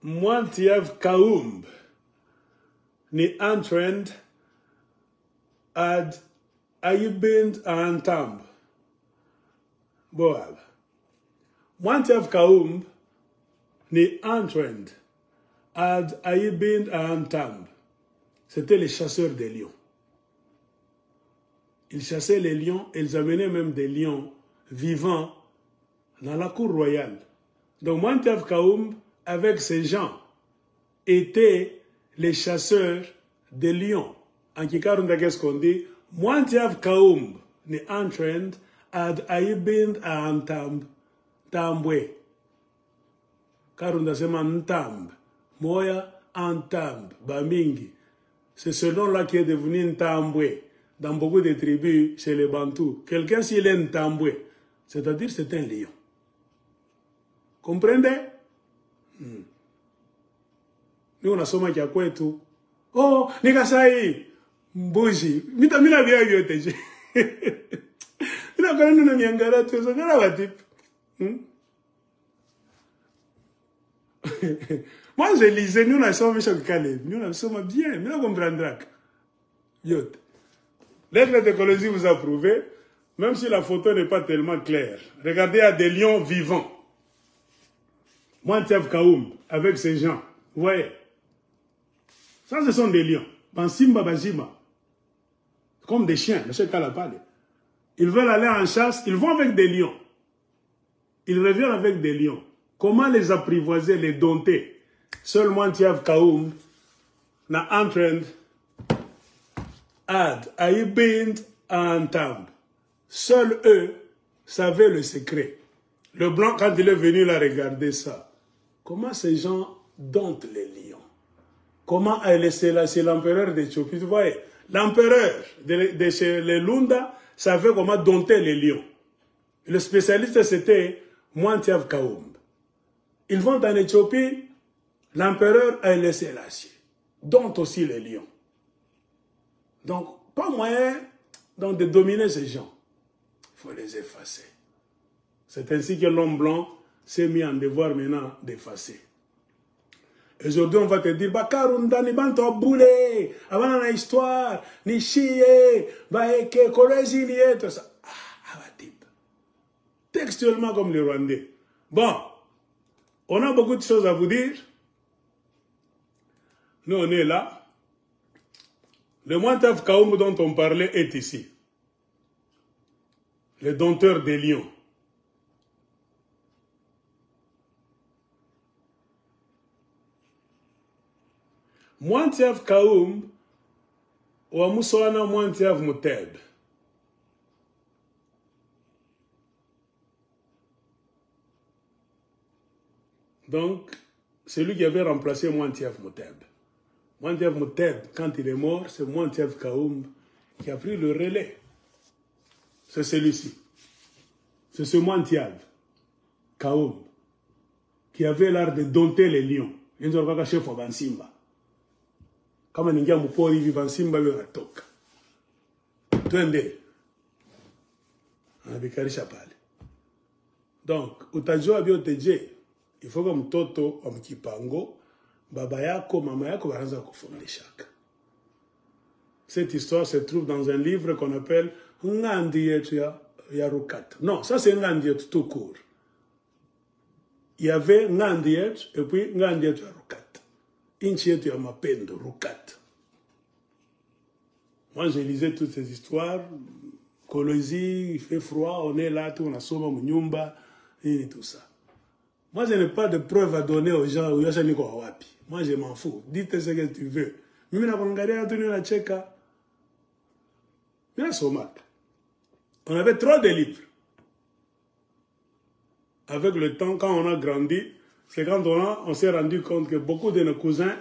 Mointiave Kaoumb ni entrend ad Ayubind Antamb. Boab. Mointiave Kaoumb ni entrand ad Ayubind Antamb. C'était les chasseurs des lions. Ils chassaient les lions et ils amenaient même des lions vivants dans la cour royale. Donc Mointiave Kaoumb, avec ces gens, étaient les chasseurs des lions. En Kikarunda, qu'est-ce qu'on dit? Mointiave Kaoumb ni entrand ad Ayubind Antamb Tambwe. Karunda sema Ntamb. Moya Antamb. Bamingi. C'est ce nom-là qui est devenu Ntambwe. Dans beaucoup de tribus, chez les Bantous. Quelqu'un, s'il est Ntambwe, c'est-à-dire c'est un lion. Comprenez? Nous, on a somme qui a quoi et tout. Oh, Nikasai, Mbuji. Mita mina bien yoteji. Mina quand nous n'yangara tout ça, qu'est-ce que type? Moi, je lisais, nous, on a somme chaque calé. Nous, on a somme bien. Nous, on comprendra. Yot. L'aigle d'écologie vous a prouvé, même si la photo n'est pas tellement claire. Regardez, il y a des lions vivants. Mointiave Kaoumb, avec ces gens. Vous voyez? Ça, ce sont des lions. Bansimba, Bajima. Comme des chiens, M. Kalapale. Ils veulent aller en chasse, ils vont avec des lions. Ils reviennent avec des lions. Comment les apprivoiser, les dompter? Seul Mointiave Kaoumb n'a entraîné ad Ayubind Antamb. Seuls eux savaient le secret. Le blanc, quand il est venu là regarder ça, comment ces gens domptent les lions? Comment c'est l'empereur d'Éthiopie, vous voyez? L'empereur de chez les Lunda savait comment dompter les lions. Le spécialiste, c'était Mointiave Kaoumb. Ils vont en Éthiopie, l'empereur Haïlé Sélassié dompte aussi les lions. Donc, pas moyen donc, de dominer ces gens. Il faut les effacer. C'est ainsi que l'homme blanc s'est mis en devoir maintenant d'effacer. Aujourd'hui, on va te dire, Bakarunda ni banto boulé, avant la histoire, ni chié, baeke, kolezilié, tout ça. Ah, type. Textuellement comme les Rwandais. Bon, on a beaucoup de choses à vous dire. Nous, on est là. Le Mointiave Kaoumb dont on parlait est ici. Le dompteur des lions. Mointiave Kaoumb, ou Moussoana Mointiave Mouteb. Donc, c'est lui qui avait remplacé Mointiave Mouteb. Mointiave Mouteb, quand il est mort, c'est Mointiave Kaoumb qui a pris le relais. C'est celui-ci. C'est ce Mointiave Kaoumb qui avait l'art de dompter les lions. Il nous a chef au Bansimba. Comme un India Moupori vit Bansimba, il a toka. Twende. Abikari Chapale. Donc, Utajo Abioteje, il faut comme Toto, comme Kipango, Baba yako, mama yako, baraza kufundisha shaka. Cette histoire se trouve dans un livre qu'on appelle Ngandi yetu ya Rukat. Non, ça c'est Ngandi yetu tout court. Il y avait Ngandi yetu et puis Ngandi yetu ya Rukat. Inchi yetu ya Mapendo, Rukat. Moi je lisais toutes ces histoires. Kolozi, il fait froid, on est là, tout, on a soma munyumba, et tout ça. Moi je n'ai pas de preuves à donner aux gens, ou yasha niko wapi. Moi, je m'en fous. Dites ce que tu veux. On avait trop de livres. Avec le temps, quand on a grandi, c'est quand on s'est rendu compte que beaucoup de nos cousins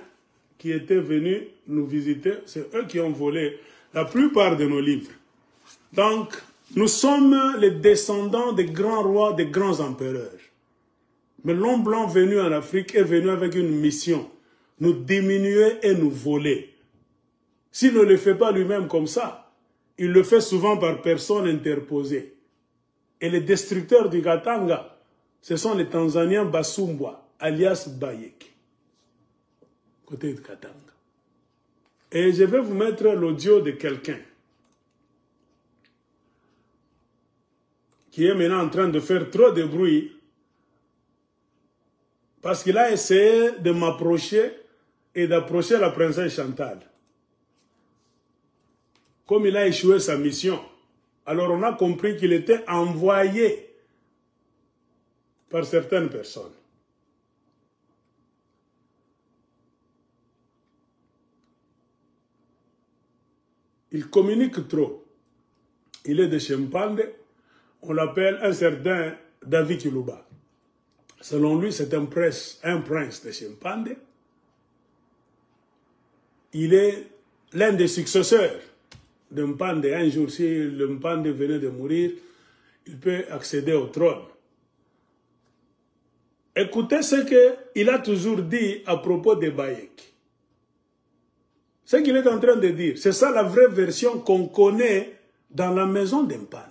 qui étaient venus nous visiter, c'est eux qui ont volé la plupart de nos livres. Donc, nous sommes les descendants des grands rois, des grands empereurs. Mais l'homme blanc venu en Afrique est venu avec une mission, nous diminuer et nous voler. S'il ne le fait pas lui-même comme ça, il le fait souvent par personnes interposées. Et les destructeurs du Katanga, ce sont les Tanzaniens Basumbwa, alias Bayek, côté de Katanga. Et je vais vous mettre l'audio de quelqu'un qui est maintenant en train de faire trop de bruit parce qu'il a essayé de m'approcher et d'approcher la princesse Chantal. Comme il a échoué sa mission, alors on a compris qu'il était envoyé par certaines personnes. Il communique trop. Il est de Chempande. On l'appelle un certain David Kiluba. Selon lui, c'est un prince de Chempande. Il est l'un des successeurs de Mpande. Un jour, si le Mpande venait de mourir, il peut accéder au trône. Écoutez ce qu'il a toujours dit à propos de Bayek. Ce qu'il est en train de dire, c'est ça la vraie version qu'on connaît dans la maison d'Mpande.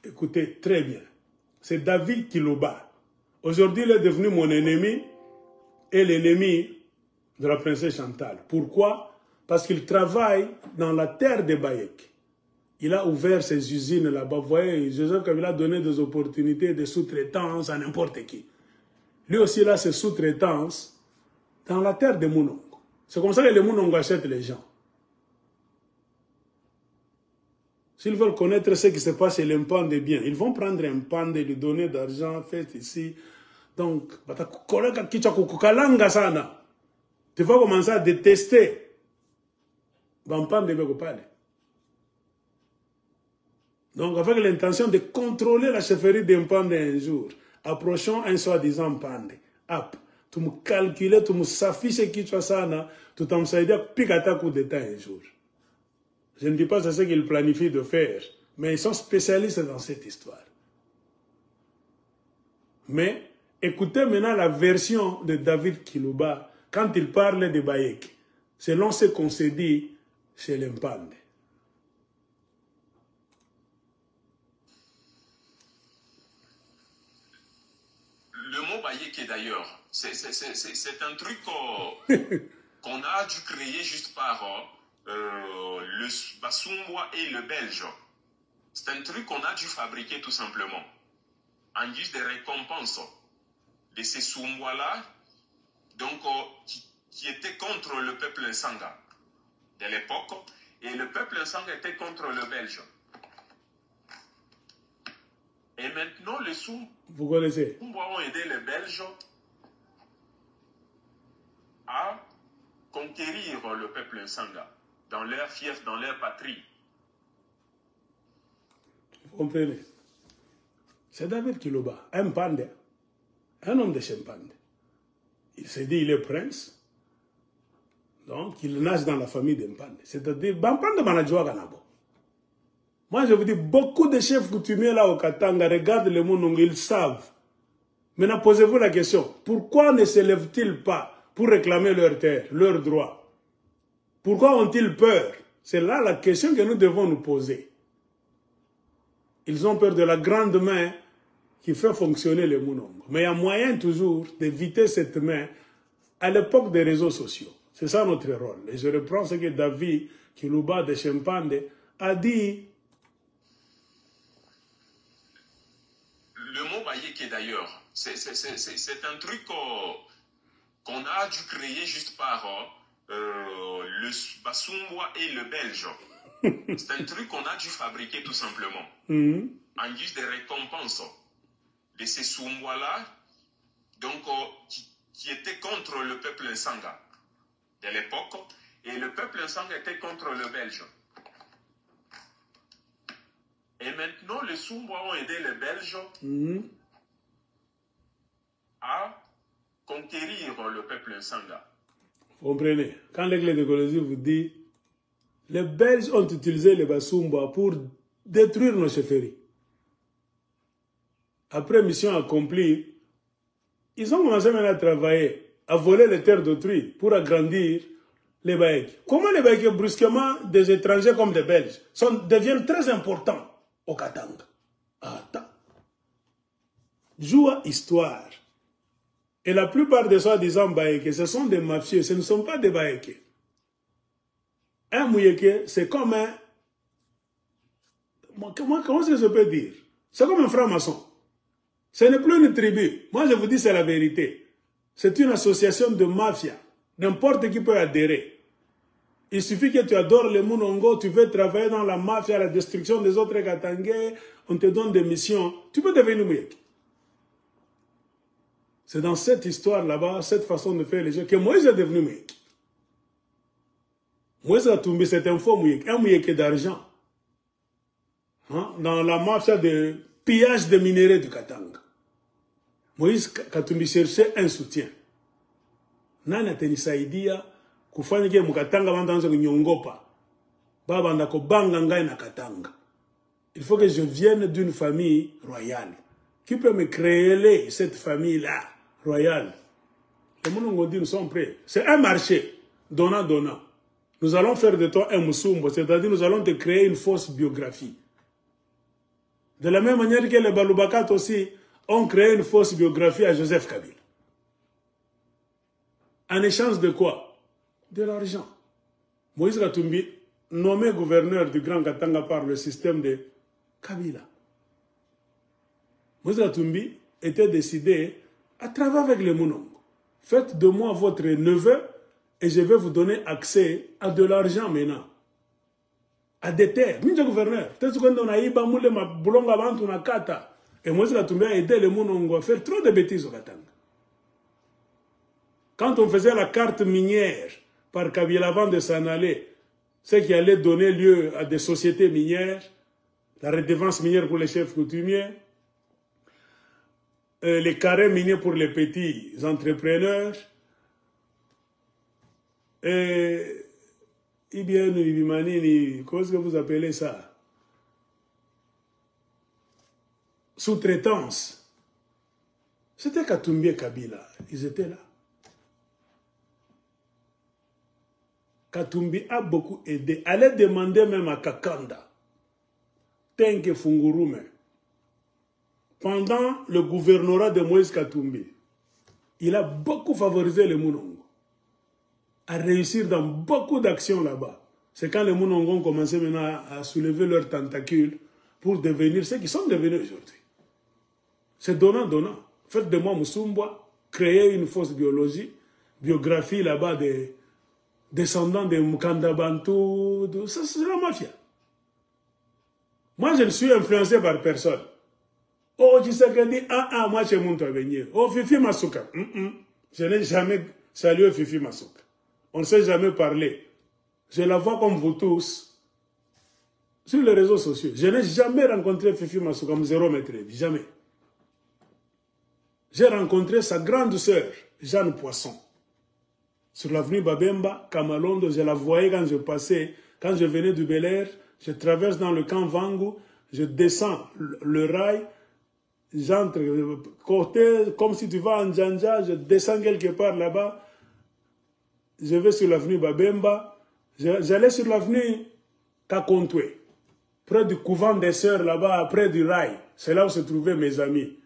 Écoutez très bien. C'est David Kiluba. Aujourd'hui, il est devenu mon ennemi et l'ennemi de la princesse Chantal. Pourquoi? Parce qu'il travaille dans la terre de Bayek. Il a ouvert ses usines là-bas. Vous voyez, Joseph Kabila a donné des opportunités de sous-traitance à n'importe qui. Lui aussi, il a ses sous-traitances dans la terre de Mounongo. C'est comme ça que les Mounongo achètent les gens. S'ils veulent connaître ce qui se passe chez l'Mpande bien, ils vont prendre un Mpande et lui donner d'argent, fait ici. Donc, tu vas commencer à détester Mpande de Bekopale. Donc, avec l'intention de contrôler la chefferie d'Mpande un jour, approchons un soi-disant Mpande. Hop, tu me calcules, tu me s'affiches qui tu as ça, tu t'en sais dire, pique à ta coup d'état un jour. Je ne dis pas ce qu'ils planifient de faire, mais ils sont spécialistes dans cette histoire. Mais écoutez maintenant la version de David Kiluba quand il parle de Bayek, selon ce qu'on s'est dit chez l'Mpande. Le mot Bayek d'ailleurs, c'est un truc qu'on a dû créer juste par le Basumbwa et le Belge. C'est un truc qu'on a dû fabriquer tout simplement, en guise de récompense de ces Sumbwa-là, donc qui étaient contre le peuple Nsanga de l'époque, et le peuple Nsanga était contre le Belge. Et maintenant, les Sumbwa ont aidé les Belges à conquérir le peuple Nsanga dans leur fief, dans leur patrie. Vous comprenez? C'est David Kiluba, un Mpande, un homme de Chempande. Il s'est dit il est prince, donc il nage dans la famille d'Mpande. C'est-à-dire, Mpande Manajwa Ganabo. Moi je vous dis, beaucoup de chefs coutumiers là au Katanga regardent le Mounongo, ils savent. Maintenant posez-vous la question, pourquoi ne se lèvent-ils pas pour réclamer leur terre, leurs droits? Pourquoi ont-ils peur? C'est là la question que nous devons nous poser. Ils ont peur de la grande main qui fait fonctionner les Mounongo. Mais il y a moyen toujours d'éviter cette main à l'époque des réseaux sociaux. C'est ça notre rôle. Et je reprends ce que David Kiluba de Chempande a dit. Le mot Bayek d'ailleurs, c'est un truc qu'on a dû créer juste par le Basumbwa et le Belge. C'est un truc qu'on a dû fabriquer tout simplement, en guise de récompense de ces Sumbwa-là, donc qui étaient contre le peuple Nsanga de l'époque, et le peuple Nsanga était contre le Belge. Et maintenant, les Sumbwa ont aidé les Belges à conquérir le peuple Nsanga. Vous comprenez? Quand l'Église de Colosie vous dit Les Belges ont utilisé les Basumba pour détruire nos chefferies. Après mission accomplie, ils ont commencé maintenant à travailler, à voler les terres d'autrui pour agrandir les Baïks. Comment les Baïks, brusquement, des étrangers comme des Belges, deviennent très importants au Katanga? Attends. Joua histoire. Et la plupart des soi-disant Baïks, ce sont des mafieux, ce ne sont pas des Baïks. Un Mouyeke, c'est comme un... Comment est-ce que je peux dire? C'est comme un franc-maçon. Ce n'est plus une tribu. Moi, je vous dis, c'est la vérité. C'est une association de mafia. N'importe qui peut adhérer. Il suffit que tu adores les Munongo, tu veux travailler dans la mafia, la destruction des autres Katangais, on te donne des missions, tu peux devenir Mouyeke. C'est dans cette histoire là-bas, cette façon de faire les gens, que Moïse est devenu Mouyeke. Moïse a tombé, c'est un faux Mouyeke, un Mouyeke d'argent. Hein? Dans la mafia de pillage de minerais du Katanga. Moïse Katumbi cherchait un soutien. Nana tenisaidia kufanya kile mukatanga bandanza kunyongopa. Baba ndako banga ngai na Katanga. Il faut que je vienne d'une famille royale. Qui peut me créer cette famille-là, royale? Les Munongo dit, nous sommes prêts. C'est un marché, donnant. Nous allons faire de toi un Moussoumbo, c'est-à-dire nous allons te créer une fausse biographie. De la même manière que les Baloubakat aussi ont créé une fausse biographie à Joseph Kabila. En échange de quoi? De l'argent. Moïse Katumbi, nommé gouverneur du Grand Katanga par le système de Kabila. Moïse Katumbi était décidé à travailler avec les Munongo. Faites de moi votre neveu et je vais vous donner accès à de l'argent maintenant. À des terres. Minja gouverneur. Peut-être qu'on a iba moule ma boulonga bantu na kata. Et Moïse Katumbi a aidé les Munongo à faire trop de bêtises au Katanga. Quand on faisait la carte minière par Kabila avant de s'en aller, ce qui allait donner lieu à des sociétés minières, la redevance minière pour les chefs coutumiers, les carrés miniers pour les petits entrepreneurs, et bien, comment est-ce que vous appelez ça? Sous-traitance. C'était Katumbi et Kabila. Ils étaient là. Katumbi a beaucoup aidé. Allez demander même à Kakanda, Tenke Fungurume, pendant le gouvernorat de Moïse Katumbi, il a beaucoup favorisé les Munongo à réussir dans beaucoup d'actions là-bas. C'est quand les Munongo ont commencé maintenant à soulever leurs tentacules pour devenir ce qu'ils sont devenus aujourd'hui. C'est donnant. Faites de moi Moussumba, créer une fausse biographie là-bas des descendants de Mukanda Bantu, ça c'est la mafia. Moi je ne suis influencé par personne. Oh, tu sais que dit, moi je monte à venir. Oh, Fifi Masuka. Je n'ai jamais salué Fifi Masuka. On ne s'est jamais parlé. Je la vois comme vous tous sur les réseaux sociaux. Je n'ai jamais rencontré Fifi Masuka, zéro mètre, jamais. J'ai rencontré sa grande sœur, Jeanne Poisson, sur l'avenue Babemba, Kamalondo. Je la voyais quand je passais, quand je venais du Bel-Air, je traverse dans le camp Vangu, je descends le rail, j'entre côté, comme si tu vas en Djandja, je descends quelque part là-bas, je vais sur l'avenue Babemba, j'allais sur l'avenue Kakontwe, près du couvent des sœurs là-bas, près du rail. C'est là où se trouvaient mes amis.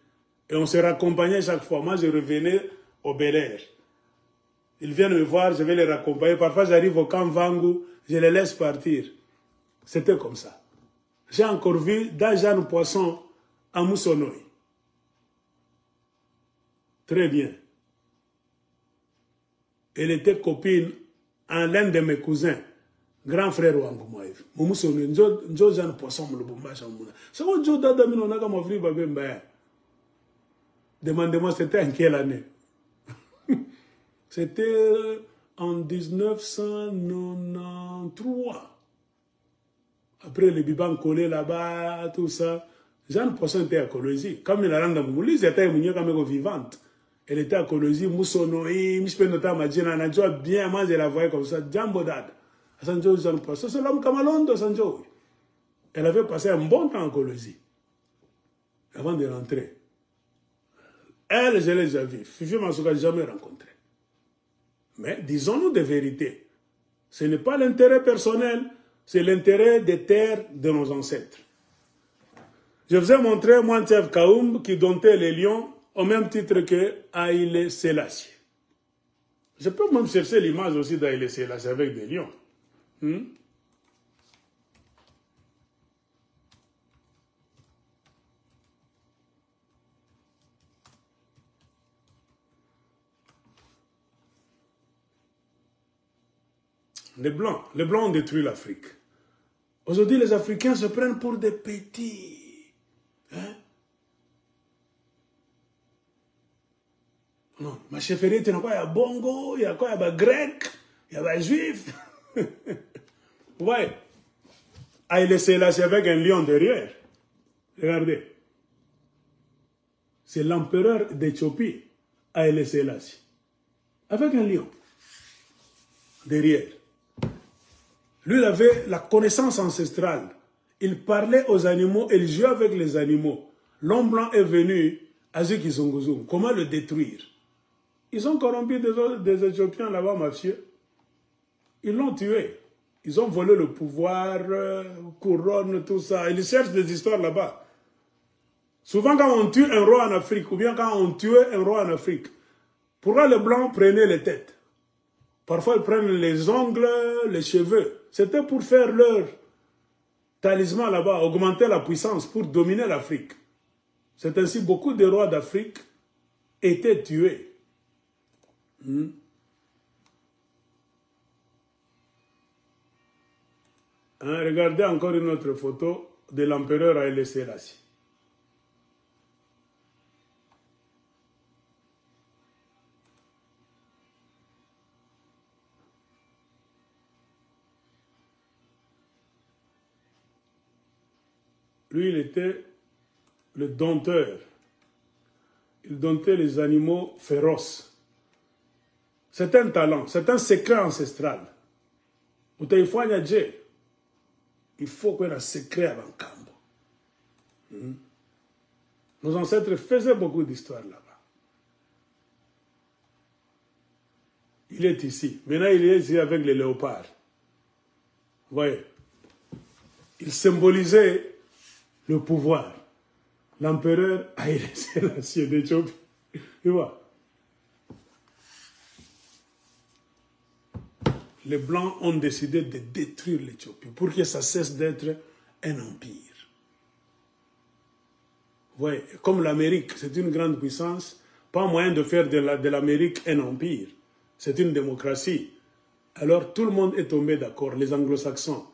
Et on se raccompagnait chaque fois. Moi, je revenais au Bel-Air. Ils viennent me voir, je vais les raccompagner. Parfois, j'arrive au camp Vangu, je les laisse partir. C'était comme ça. J'ai encore vu dans Jeanne Poisson à Moussonoï. Très bien. Elle était copine à l'un de mes cousins, grand frère Wangoumaïf. Moussonoï, Njo Jeanne Poisson, Moulobumba, Chambouna. C'est quoi Njo Dada Minonaka Mavri Babemba? Demandez-moi, c'était en quelle année? C'était en 1993. Après les bibans collés là-bas, tout ça. Jeanne Poisson était à Colosie. Comme il a rendu Mouli, c'était une vivante. Elle était à Colosie, Moussonoï, Mispenota Madjena, Nadjoa bien, moi je la voyais comme ça, Djambodad. Sanjo, c'est l'homme Kamalondo, Sanjo. Elle avait passé un bon temps en Colosie, avant de rentrer. Elle, je l'ai déjà vue. Fifi Masuka, jamais rencontré. Mais disons-nous des vérités. Ce n'est pas l'intérêt personnel, c'est l'intérêt des terres de nos ancêtres. Je vous ai montré Mwantiev Kaoum qui domptait les lions au même titre que Haïlé Sélassié. Je peux même chercher l'image aussi d'Haïlé Sélassié avec des lions. Les Blancs ont détruit l'Afrique. Aujourd'hui, les Africains se prennent pour des petits. Hein? Non, ma chefferie, il y a Bongo, il y a quoi, il y a grec, il y a juif. Vous voyez? Haïlé Sélassié avec un lion derrière. Regardez. C'est l'empereur d'Éthiopie, Haïlé Sélassié. Avec un lion derrière. Lui, il avait la connaissance ancestrale. Il parlait aux animaux, il jouait avec les animaux. L'homme blanc est venu à Zikizongouzoum. Comment le détruire? Ils ont corrompu des Éthiopiens là-bas, mafieux. Ils l'ont tué. Ils ont volé le pouvoir, couronne, tout ça. Ils cherchent des histoires là-bas. Souvent, quand on tue un roi en Afrique, ou bien quand on tuait un roi en Afrique, pourquoi les Blancs prenaient les têtes? Parfois, ils prennent les ongles, les cheveux. C'était pour faire leur talisman là-bas, augmenter la puissance, pour dominer l'Afrique. C'est ainsi que beaucoup de rois d'Afrique étaient tués. Regardez encore une autre photo de l'empereur Haïlé Sélassié. Lui, il était le dompteur. Il domptait les animaux féroces. C'est un talent, c'est un secret ancestral. Il faut qu'on ait un secret avant Kambo. Nos ancêtres faisaient beaucoup d'histoires là-bas. Il est ici. Maintenant, il est ici avec les léopards. Vous voyez? Il symbolisait le pouvoir. L'empereur Haïlé Sélassié d'Éthiopie. Tu vois? Les Blancs ont décidé de détruire l'Éthiopie pour que ça cesse d'être un empire. Vous voyez? Comme l'Amérique, c'est une grande puissance, pas moyen de faire de l'Amérique un empire. C'est une démocratie. Alors tout le monde est tombé d'accord, les anglo-saxons.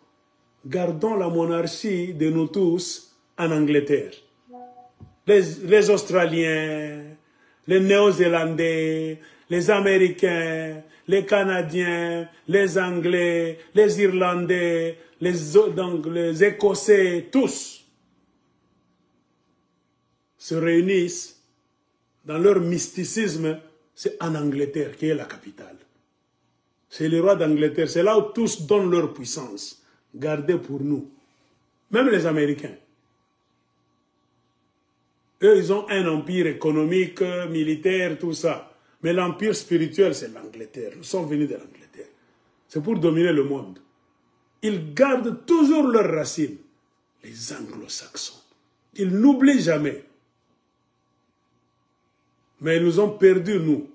Gardons la monarchie de nous tous en Angleterre. Les Australiens, les Néo-Zélandais, les Américains, les Canadiens, les Anglais, les Irlandais, les Écossais, tous se réunissent dans leur mysticisme, c'est en Angleterre qui est la capitale. C'est les rois d'Angleterre, c'est là où tous donnent leur puissance. Gardez pour nous. Même les Américains. Eux, ils ont un empire économique, militaire, tout ça. Mais l'empire spirituel, c'est l'Angleterre. Nous sommes venus de l'Angleterre. C'est pour dominer le monde. Ils gardent toujours leurs racines. Les anglo-saxons. Ils n'oublient jamais. Mais ils nous ont perdus, nous.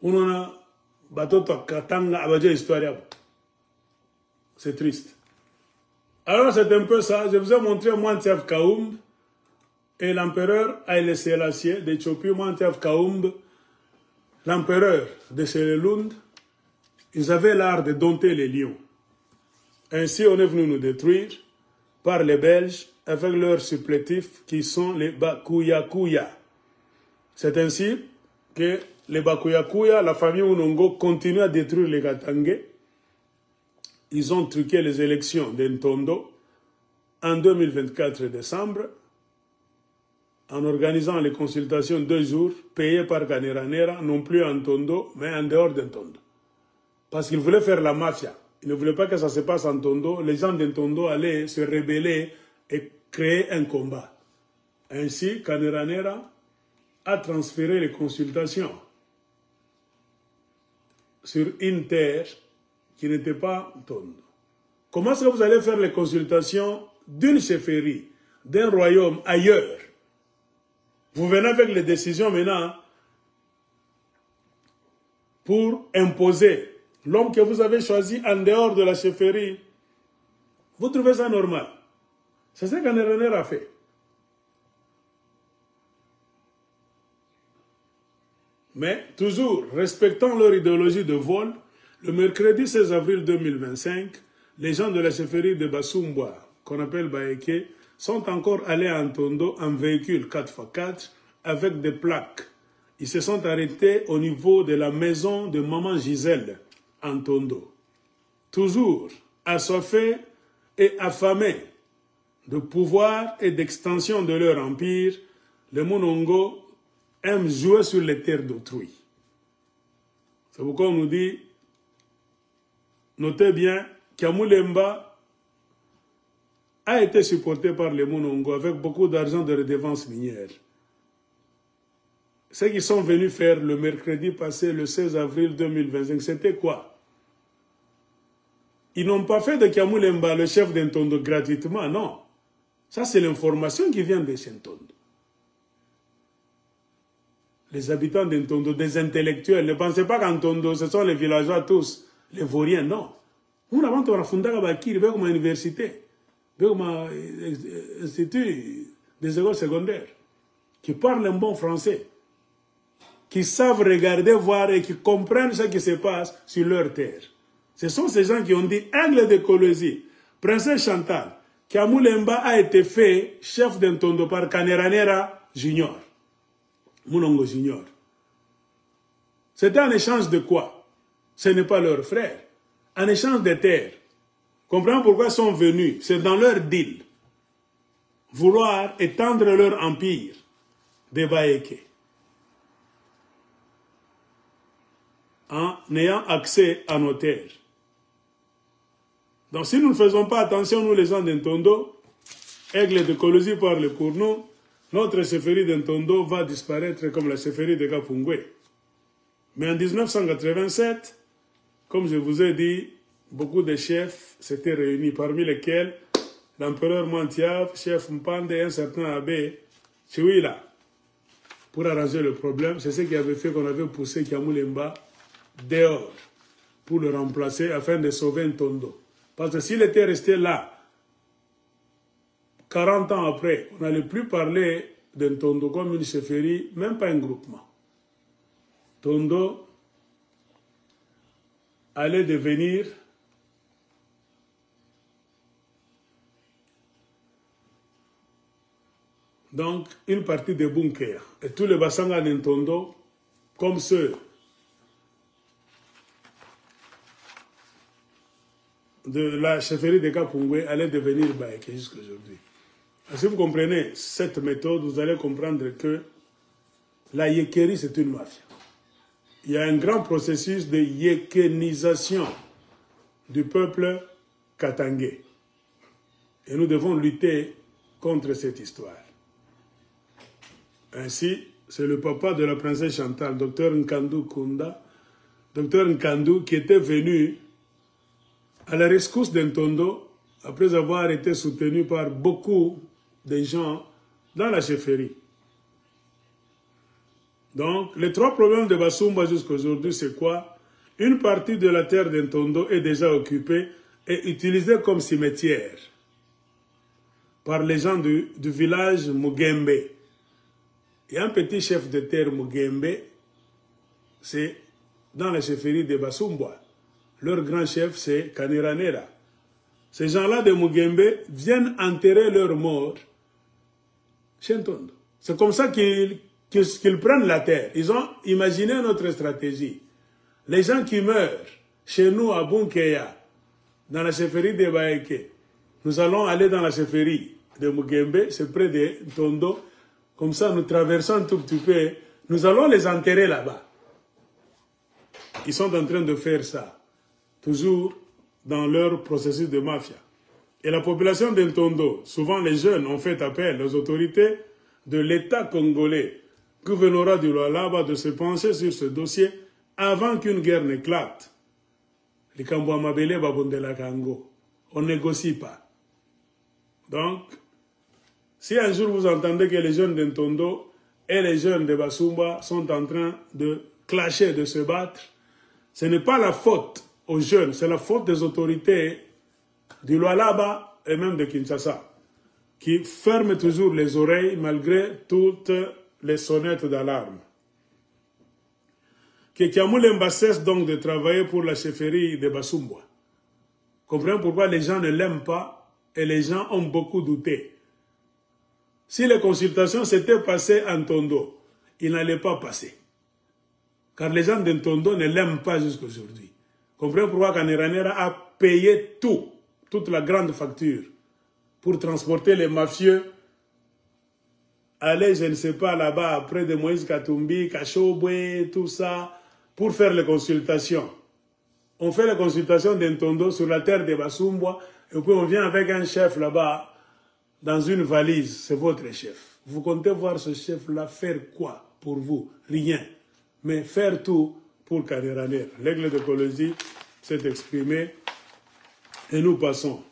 On a c'est triste. Alors c'est un peu ça. Je vous ai montré Mwantiev Kaoum et l'empereur Haïlé Sélassié d'Éthiopie. Mwantiev Kaoum, l'empereur de Sélélund, ils avaient l'art de dompter les lions. Ainsi, on est venu nous détruire par les Belges avec leurs supplétifs qui sont les Bakuyakuya. C'est ainsi que les Bakuyakuya, la famille Unongo, continue à détruire les Katangais. Ils ont truqué les élections d'Ntondo en 2024 décembre en organisant les consultations 2 jours payées par Kaneranera, non plus en Ntondo, mais en dehors d'Ntondo. Parce qu'ils voulaient faire la mafia. Ils ne voulaient pas que ça se passe en Tondo. Les gens de Tondo allaient se rebeller et créer un combat. Ainsi, Kaneranera a transféré les consultations sur une terre qui n'était pas Tondo. Comment est-ce que vous allez faire les consultations d'une chefferie, d'un royaume ailleurs? Vous venez avec les décisions maintenant pour imposer l'homme que vous avez choisi en dehors de la chefferie. Vous trouvez ça normal? C'est ce qu'Aneranera a fait. Mais toujours respectant leur idéologie de vol, le mercredi 16 avril 2025, les gens de la chefferie de Basumboa, qu'on appelle Baeke, sont encore allés à Ntondo en véhicule 4x4 avec des plaques. Ils se sont arrêtés au niveau de la maison de maman Gisèle, en Ntondo. Toujours assoiffés et affamés de pouvoir et d'extension de leur empire, les Monongo aiment jouer sur les terres d'autrui. C'est pourquoi on nous dit, notez bien, Kiamulemba a été supporté par les Monongo avec beaucoup d'argent de redevances minières. Ce qu'ils sont venus faire le mercredi passé, le 16 avril 2025, c'était quoi? Ils n'ont pas fait de Kiamulemba le chef d'Ntondo gratuitement, non. Ça, c'est l'information qui vient de Ntondo. Les habitants d'Ntondo, des intellectuels, ne pensez pas qu'Ntondo, ce sont les villageois tous, les vauriens, non. On a fondé une université, un institut des écoles secondaires, qui parlent un bon français, qui savent regarder, voir et qui comprennent ce qui se passe sur leur terre. Ce sont ces gens qui ont dit Aigle de Kolosi, Princesse Chantal, Kiamulemba a été fait chef d'Ntondo par Kaneranera Junior, Monongo Junior. C'était en échange de quoi? Ce n'est pas leur frère. En échange de terres. Comprenez pourquoi ils sont venus? C'est dans leur deal. Vouloir étendre leur empire des Baeke. En ayant accès à nos terres. Donc si nous ne faisons pas attention, nous les gens d'Ntondo, Aigle de Kolosi parle pour nous, notre chefferie d'Ntondo va disparaître comme la chefferie de Kapungwe. Mais en 1987, comme je vous ai dit, beaucoup de chefs s'étaient réunis, parmi lesquels l'empereur Mantiaf, chef Mpande et un certain abbé Chiwila, pour arranger le problème. C'est ce qui avait fait qu'on avait poussé Kiamulemba dehors pour le remplacer afin de sauver Ntondo. Parce que s'il était resté là, 40 ans après, on n'allait plus parler de Ntondo comme une chefferie, même pas un groupement. Ntondo allait devenir donc une partie de Bunkeya. Et tous les Bassanga d'Ntondo, comme ceux de la chefferie de Kapungwe, allaient devenir Baeke jusqu'à aujourd'hui. Si vous comprenez cette méthode, vous allez comprendre que la Yekeri, c'est une mafia. Il y a un grand processus de yékénisation du peuple katangé. Et nous devons lutter contre cette histoire. Ainsi, c'est le papa de la princesse Chantal, Dr Nkandou Kunda, Dr Nkandou, qui était venu à la rescousse d'Ntondo après avoir été soutenu par beaucoup de gens dans la chefferie. Donc, les trois problèmes de Basumba jusqu'à aujourd'hui, c'est quoi? Une partie de la terre d'Ntondo est déjà occupée et utilisée comme cimetière par les gens du village Mugembe. Il y a un petit chef de terre Mugembe, c'est dans la chefferie de Basumba. Leur grand chef, c'est Kaneranera. Ces gens-là de Mugembe viennent enterrer leurs morts chez Ntondo. C'est comme ça qu'ils prennent la terre. Ils ont imaginé notre stratégie. Les gens qui meurent chez nous à Bunkeya, dans la chefferie de Baeke, nous allons aller dans la chefferie de Mugembe, c'est près de Ntondo. Comme ça, nous traversons un tout petit peu, nous allons les enterrer là-bas. Ils sont en train de faire ça. toujours dans leur processus de mafia. Et la population d'Intondo, souvent les jeunes, ont fait appel aux autorités de l'État congolais, gouvernorat du Lualaba, de se pencher sur ce dossier avant qu'une guerre n'éclate. Les Kambouamabele Babondela Kango. On ne négocie pas. Donc, si un jour vous entendez que les jeunes d'Intondo et les jeunes de Basumba sont en train de clasher, de se battre, ce n'est pas la faute aux jeunes, c'est la faute des autorités du Lualaba et même de Kinshasa, qui ferment toujours les oreilles malgré toutes les sonnettes d'alarme. Que Kiamoulemba cesse donc de travailler pour la chefferie de Basumba. Comprenez pourquoi les gens ne l'aiment pas et les gens ont beaucoup douté. Si les consultations s'étaient passées en Tondo, ils n'allaient pas passer. Car les gens d'Intondo ne l'aiment pas jusqu'à aujourd'hui. Comprenez pourquoi Kaniranera a payé tout, toute la grande facture, pour transporter les mafieux, aller, je ne sais pas, là-bas, près de Moïse Katumbi, Kachobwe, tout ça, pour faire les consultations. On fait les consultations d'Intondo sur la terre de Basumba, et puis on vient avec un chef là-bas, dans une valise, c'est votre chef. Vous comptez voir ce chef-là faire quoi pour vous? Rien. Mais faire tout pour Kaniranera. L'aigle de Kolosi s'est exprimé et nous passons.